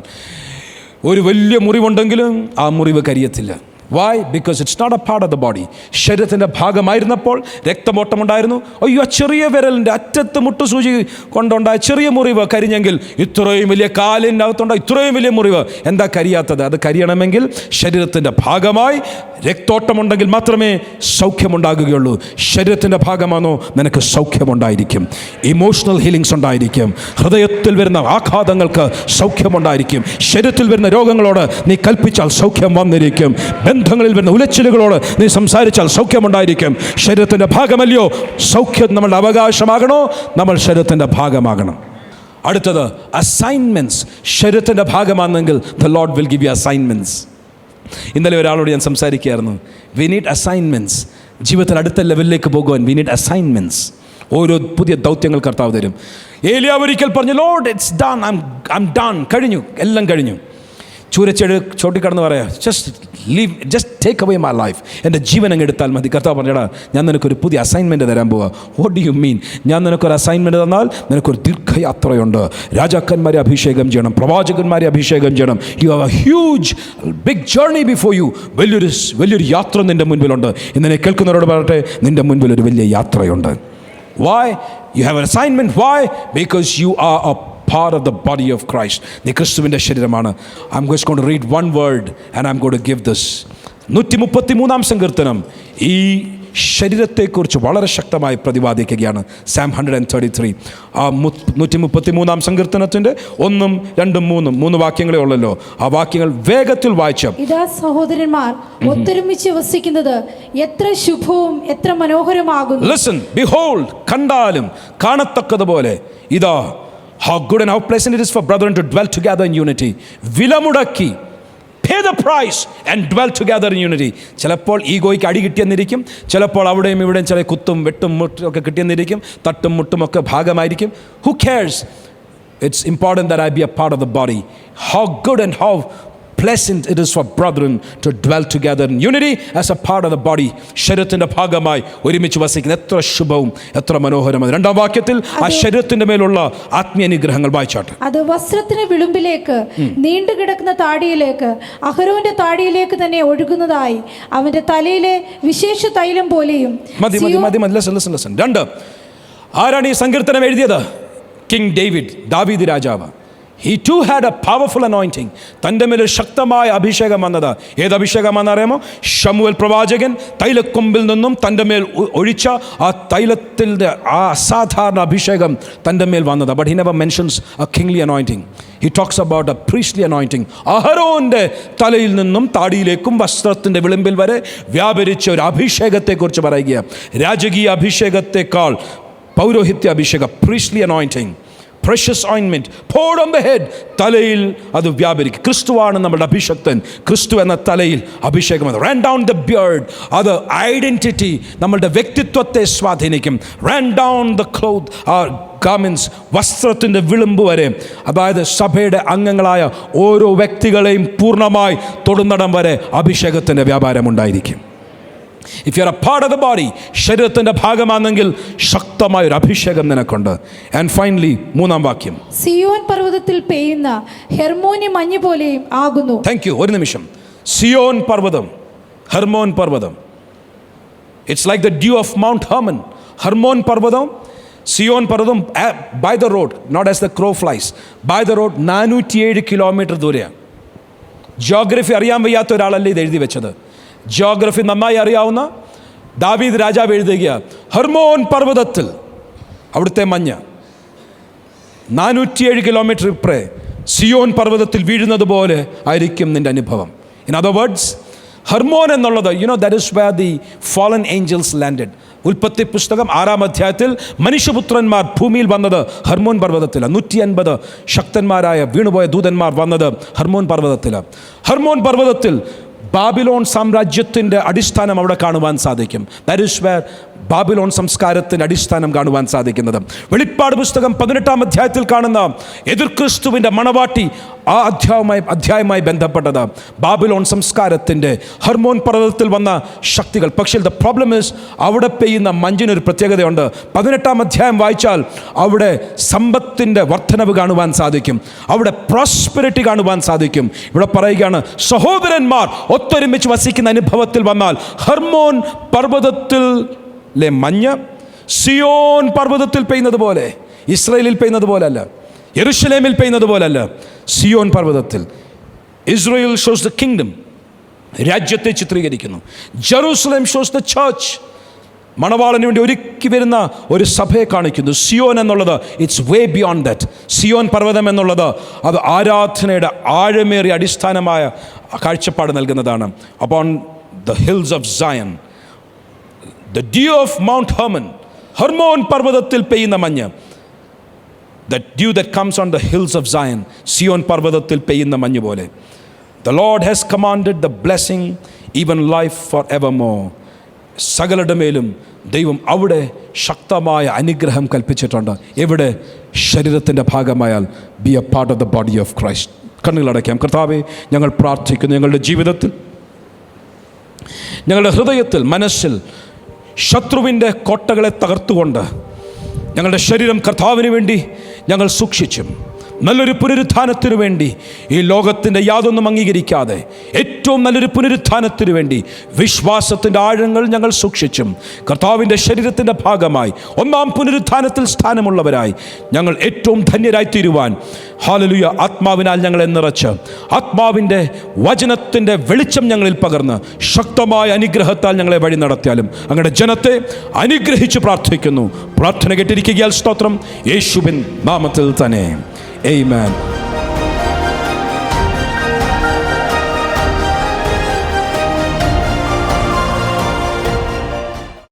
ഒരു വലിയ മുറിവുണ്ടെങ്കിലും ആ മുറിവ് കരിയത്തില്ല. Why? Because it's not a part of the body. ശരീരത്തിൻ്റെ ഭാഗമായിരുന്നപ്പോൾ രക്തമോട്ടമുണ്ടായിരുന്നു. അയ്യോ, ചെറിയ വിരലിൻ്റെ അറ്റത്ത് മുട്ടുസൂചി കൊണ്ടുണ്ടായ ചെറിയ മുറിവ് കരിഞ്ഞെങ്കിൽ ഇത്രയും വലിയ കാലിനകത്തുണ്ടായ ഇത്രയും വലിയ മുറിവ് എന്താ കരിയാത്തത്? അത് കരിയണമെങ്കിൽ ശരീരത്തിൻ്റെ ഭാഗമായി രക്തോട്ടമുണ്ടെങ്കിൽ മാത്രമേ സൗഖ്യമുണ്ടാകുകയുള്ളൂ. ശരീരത്തിൻ്റെ ഭാഗമാണോ നിനക്ക് സൗഖ്യമുണ്ടായിരിക്കും. ഇമോഷണൽ ഹീലിങ്സ് ഉണ്ടായിരിക്കും. ഹൃദയത്തിൽ വരുന്ന ആഘാതങ്ങൾക്ക് സൗഖ്യമുണ്ടായിരിക്കും. ശരീരത്തിൽ വരുന്ന രോഗങ്ങളോട് നീ കൽപ്പിച്ചാൽ സൗഖ്യം വന്നിരിക്കും. ബന്ധങ്ങളിൽ വരുന്ന ഉലച്ചിലുകളോട് നീ സംസാരിച്ചാൽ സൗഖ്യമുണ്ടായിരിക്കും. ശരീരത്തിൻ്റെ ഭാഗമല്ലയോ സൗഖ്യം? നമ്മളുടെ അവകാശമാകണോ? നമ്മൾ ശരീരത്തിൻ്റെ ഭാഗമാകണം. അടുത്തത് അസൈൻമെൻറ്റ്സ്. ശരീരത്തിൻ്റെ ഭാഗമാണെങ്കിൽ the Lord will give you assignments. ഇന്നലെ ഒരാളോട് ഞാൻ സംസാരിക്കുകയായിരുന്നു. We need assignments. ജീവിതത്തിൽ അടുത്ത ലെവലിലേക്ക് പോകുവാൻ വി നീഡ് അസൈൻമെൻറ്റ്സ്. ഓരോ പുതിയ ദൗത്യങ്ങൾ കർത്താവ് തരും. ഏലിയാവ് ഒരിക്കൽ പറഞ്ഞു, lord it's done, I am done, കഴിഞ്ഞു, എല്ലാം കഴിഞ്ഞു. ചോട്ടിക്കടന്ന് പറയാം, just take away my life, എൻ്റെ ജീവൻ അങ്ങ് എടുത്താൽ മതി. കർത്താവ് പറഞ്ഞടാ, ഞാൻ നിനക്കൊരു പുതിയ അസൈൻമെൻറ്റ് തരാൻ പോവാ. What do you mean? ഞാൻ നിനക്കൊരു അസൈൻമെൻറ്റ് തന്നാൽ നിനക്കൊരു ദീർഘയാത്രയുണ്ട്. രാജാക്കന്മാരെ അഭിഷേകം ചെയ്യണം, പ്രവാചകന്മാരെ അഭിഷേകം ചെയ്യണം. You have a huge big journey before you. വലിയൊരു യാത്ര നിൻ്റെ മുൻപിലുണ്ട്. ഇന്നെ കേൾക്കുന്നവരോട് പറയട്ടെ, നിൻ്റെ മുൻപിൽ ഒരു വലിയ യാത്രയുണ്ട്. Why? You have an assignment. Why? Because you are a part of the body of Christ. നീ ക്രിസ്തുവിൻ്റെ ശരീരമാണ്. I'm just going to read one word and I'm going to give this. 133 സങ്കീർത്തനം ഈ ശരീരത്തെക്കുറിച്ച് വളരെ ശക്തമായി പ്രതിപാദിക്കുകയാണ്. Psalm 133. ആ 133 സങ്കീർത്തനത്തിൻ്റെ 1, 2, 3 വാക്യങ്ങളേ ഉള്ളല്ലോ. ആ വാക്യങ്ങൾ വേഗത്തിൽ വായിച്ച, ഇതാ സഹോദരന്മാർ ഒത്തൊരുമിച്ച് വസിക്കുന്നത് എത്ര ശുഭവും എത്ര മനോഹരമാകുന്നു. Listen, behold, കണ്ടാലും കാണത്തക്കതുപോലെ, ഇതാ how good and how pleasant it is for brethren to dwell together in unity. വിലമുടക്കി, pay the price and dwell together in unity. ചിലപ്പോൾ ഈഗോയ്ക്ക് അടി കിട്ടിയെന്നിരിക്കും, ചിലപ്പോൾ അവിടെയും ഇവിടെയും ചില കുത്തും വെട്ടും മുട്ടും ഒക്കെ കിട്ടിയെന്നിരിക്കും, തട്ടും മുട്ടും ഒക്കെ ഭാഗമായിരിക്കും. Who cares? It's important that I be a part of the body. How good and how pleasant it is for brethren to dwell together in unity as a part of the body. ശരീരത്തിൻ്റെ ഭാഗമായി ഒരുമിച്ച് വസിക്കുന്ന എത്ര ശുഭവും എത്ര മനോഹരമാണ്. രണ്ടാം വാക്യത്തിൽ ആ ശരീരത്തിൻ്റെ മേലുള്ള ആത്മീയ അനുഗ്രഹങ്ങൾ വായിച്ചാട്ടെ. അത് വസ്ത്രത്തിന് വിളുമ്പിലേക്ക് നീണ്ടുകിടക്കുന്ന താടിയിലേക്ക് അഹരോന്റെ താടിയിലേക്ക് തന്നെ ഒഴുകുന്നതായി അവന്റെ തലയിലെ വിശേഷ തൈലം പോലെയും. Listen. 2, ആരാണ് ഈ സങ്കീർത്തനം എഴുതിയത്? കിങ് ഡേവിഡ്, ദാവീദ് രാജാവ്. He too had a powerful anointing. തൻ്റെ മേൽ ശക്തമായ അഭിഷേകം വന്നത്. ഏത് അഭിഷേകമാണെന്ന് അറിയാമോ? ശമൂവേൽ പ്രവാചകൻ തൈലക്കൊമ്പിൽ നിന്നും തൻ്റെ മേൽ ഒഴിച്ച ആ തൈലത്തിൻ്റെ ആ അസാധാരണ അഭിഷേകം തൻ്റെ മേൽ വന്നത്. But he never mentions a kingly anointing. He talks about a priestly anointing. അഹരോന്റെ തലയിൽ നിന്നും താടിയിലേക്കും വസ്ത്രത്തിൻ്റെ വിളിമ്പിൽ വരെ വ്യാപരിച്ച ഒരു അഭിഷേകത്തെക്കുറിച്ച് പറയുക. രാജകീയ അഭിഷേകത്തെക്കാൾ പൗരോഹിത്യ അഭിഷേകം, priestly anointing, precious ointment poured on the head. തലയിൽ അത് വ്യാപരിക്കും. ക്രിസ്തുവാണ് നമ്മുടെ അഭിഷക്തൻ. ക്രിസ്തു എന്ന തലയിൽ അഭിഷേകം. ran down the beard, അത് ഐഡന്റിറ്റി, നമ്മളുടെ വ്യക്തിത്വത്തെ സ്വാധീനിക്കും. ran down the cloth or garments, വസ്ത്രത്തിൻ്റെ വിളിമ്പ് വരെ, അതായത് സഭയുടെ അംഗങ്ങളായ ഓരോ വ്യക്തികളെയും പൂർണ്ണമായി തൊടുന്നിടം വരെ അഭിഷേകത്തിൻ്റെ വ്യാപാരം ഉണ്ടായിരിക്കും. If you are a part of the body, ശരീരത്തിൻ്റെ ഭാഗമാണെങ്കിൽ ശക്തമായ ഒരു അഭിഷേകം നിനക്കുണ്ട്. And finally, മൂന്നാം വാക്യം, സിയോൻ പർവ്വതത്തിൽ പെയ്യുന്ന ഹെർമോനി മഞ്ഞ് പോലെയും ആകുന്നു. Thank you. ഒരു നിമിഷം. സിയോൻ പർവ്വതം, ഹെർമോൻ പർവ്വതം. It's like the dew of Mount Hermon. Hermon പർവ്വതം, സിയോൻ പർവ്വതം, by the road, not as the crow flies, by the road 407 kilometre ദൂരെയാണ്. ജിയോഗ്രഫി അറിയാൻ വയ്യാത്ത ഒരാളല്ലേ ഇത് എഴുതി വെച്ചത്. ജിയോഗ്രഫി നന്നായി അറിയാവുന്ന ദാവീദ് രാജാവ് എഴുതുക, ഹെർമോൻ പർവ്വതത്തിൽ അവിടുത്തെ മഞ്ഞ് 407 കിലോമീറ്റർ ഇപ്പറേ സിയോൻ പർവ്വതത്തിൽ വീഴുന്നത് പോലെ ആയിരിക്കും നിൻ്റെ അനുഭവം. ഇൻ അതർ വേർഡ്സ്, ഹെർമോൻ എന്നുള്ളത്, that is where the fallen angels landed. ഉൽപ്പത്തി പുസ്തകം 6-ാം അധ്യായത്തിൽ മനുഷ്യപുത്രന്മാർ ഭൂമിയിൽ വന്നത് ഹെർമോൻ പർവ്വതത്തിലാണ്. 150 ശക്തന്മാരായ വീണുപോയ ദൂതന്മാർ വന്നത് ഹെർമോൻ പർവ്വതത്തിലാണ്. ഹെർമോൻ പർവ്വതത്തിൽ ബാബിലോൺ സാമ്രാജ്യത്തിൻ്റെ അടിസ്ഥാനം അവിടെ കാണുവാൻ സാധിക്കും. ദാറ്റ് ഈസ് വേർ ബാബിലോൺ സംസ്കാരത്തിൻ്റെ അടിസ്ഥാനം കാണുവാൻ സാധിക്കുന്നത്. വെളിപ്പാട് പുസ്തകം 18-ാം അധ്യായത്തിൽ കാണുന്ന എതിർ ക്രിസ്തുവിൻ്റെ മണവാട്ടി ആ അധ്യായവുമായി ബന്ധപ്പെട്ടത് ബാബിലോൺ സംസ്കാരത്തിൻ്റെ ഹെർമോൻ പർവ്വതത്തിൽ വന്ന ശക്തികൾ. പക്ഷേ ദ പ്രോബ്ലം ഈസ്, അവിടെ പെയ്യുന്ന മഞ്ഞിനൊരു പ്രത്യേകതയുണ്ട്. 18-ാം അധ്യായം വായിച്ചാൽ അവിടെ സമ്പത്തിൻ്റെ വർധനവ് കാണുവാൻ സാധിക്കും, അവിടെ പ്രോസ്പെരിറ്റി കാണുവാൻ സാധിക്കും. ഇവിടെ പറയുകയാണ്, സഹോദരന്മാർ ഒത്തൊരുമിച്ച് വസിക്കുന്ന അനുഭവത്തിൽ വന്നാൽ ഹെർമോൻ പർവ്വതത്തിലെ മഞ്ഞ് സിയോൻ പർവ്വതത്തിൽ പെയ്യുന്നത് പോലെ, ഇസ്രായേലിൽ പെയ്യുന്നത് പോലല്ല, യെരുശലേമിൽ പെയ്യുന്നത് പോലല്ല, സിയോൻ പർവ്വതത്തിൽ. ഇസ്രായേൽ ഷോസ് ദ കിങ്ഡം, രാജ്യത്തെ ചിത്രീകരിക്കുന്നു. ജെറൂസലേം ഷോസ് ദ ചർച്ച്, മണവാളന് വേണ്ടി ഒരുക്കി വരുന്ന ഒരു സഭയെ കാണിക്കുന്നു. സിയോൻ എന്നുള്ളത് it's way beyond that. Zion പർവ്വതം എന്നുള്ളത് അത് ആരാധനയുടെ ആഴമേറിയ അടിസ്ഥാനമായ കാഴ്ചപ്പാട് നൽകുന്നതാണ്. Upon the hills of Zion, the dew of Mount Hermon, Hermon പർവ്വതത്തിൽ പെയ്യുന്ന മഞ്ഞ്, the dew that comes on the hills of Zion, Zion പർവ്വതത്തിൽ പെയ്യുന്ന മഞ്ഞ് പോലെ. The Lord has commanded the blessing, even life forevermore. സകലരുടെ മേലും ദൈവം അവിടെ ശക്തമായ അനുഗ്രഹം കൽപ്പിച്ചിട്ടുണ്ട്. എവിടെ? ശരീരത്തിൻ്റെ ഭാഗമായാൽ. Be a part of the body of Christ. കണ്ണുകളടയ്ക്കാം. കർത്താവേ, ഞങ്ങൾ പ്രാർത്ഥിക്കുന്നു, ഞങ്ങളുടെ ജീവിതത്തിൽ, ഞങ്ങളുടെ ഹൃദയത്തിൽ, മനസ്സിൽ ശത്രുവിൻ്റെ കോട്ടകളെ തകർത്തുകൊണ്ട് ഞങ്ങളുടെ ശരീരം കർത്താവിന് വേണ്ടി ഞങ്ങൾ സൂക്ഷിച്ചും, നല്ലൊരു പുനരുത്ഥാനത്തിനു വേണ്ടി ഈ ലോകത്തിൻ്റെ യാതൊന്നും അംഗീകരിക്കാതെ ഏറ്റവും നല്ലൊരു പുനരുത്ഥാനത്തിനു വേണ്ടി വിശ്വാസത്തിൻ്റെ ആഴങ്ങൾ ഞങ്ങൾ സൂക്ഷിച്ചും കർത്താവിൻ്റെ ശരീരത്തിൻ്റെ ഭാഗമായി ഒന്നാം പുനരുത്ഥാനത്തിൽ സ്ഥാനമുള്ളവരായി ഞങ്ങൾ ഏറ്റവും ധന്യരായി തീരുവാൻ, ഹല്ലേലൂയ, ആത്മാവിനാൽ ഞങ്ങളെ നിറച്ച് ആത്മാവിൻ്റെ വചനത്തിൻ്റെ വെളിച്ചം ഞങ്ങളിൽ പകർന്ന് ശക്തമായ അനുഗ്രഹത്താൽ ഞങ്ങളെ വഴി നടത്തിയാലും അങ്ങയുടെ ജനത്തെ അനുഗ്രഹിച്ച് പ്രാർത്ഥിക്കുന്നു. പ്രാർത്ഥന കേട്ടിരിക്കുകയാൽ സ്തോത്രം, യേശുവിൻ നാമത്തിൽ തന്നെ. Amen.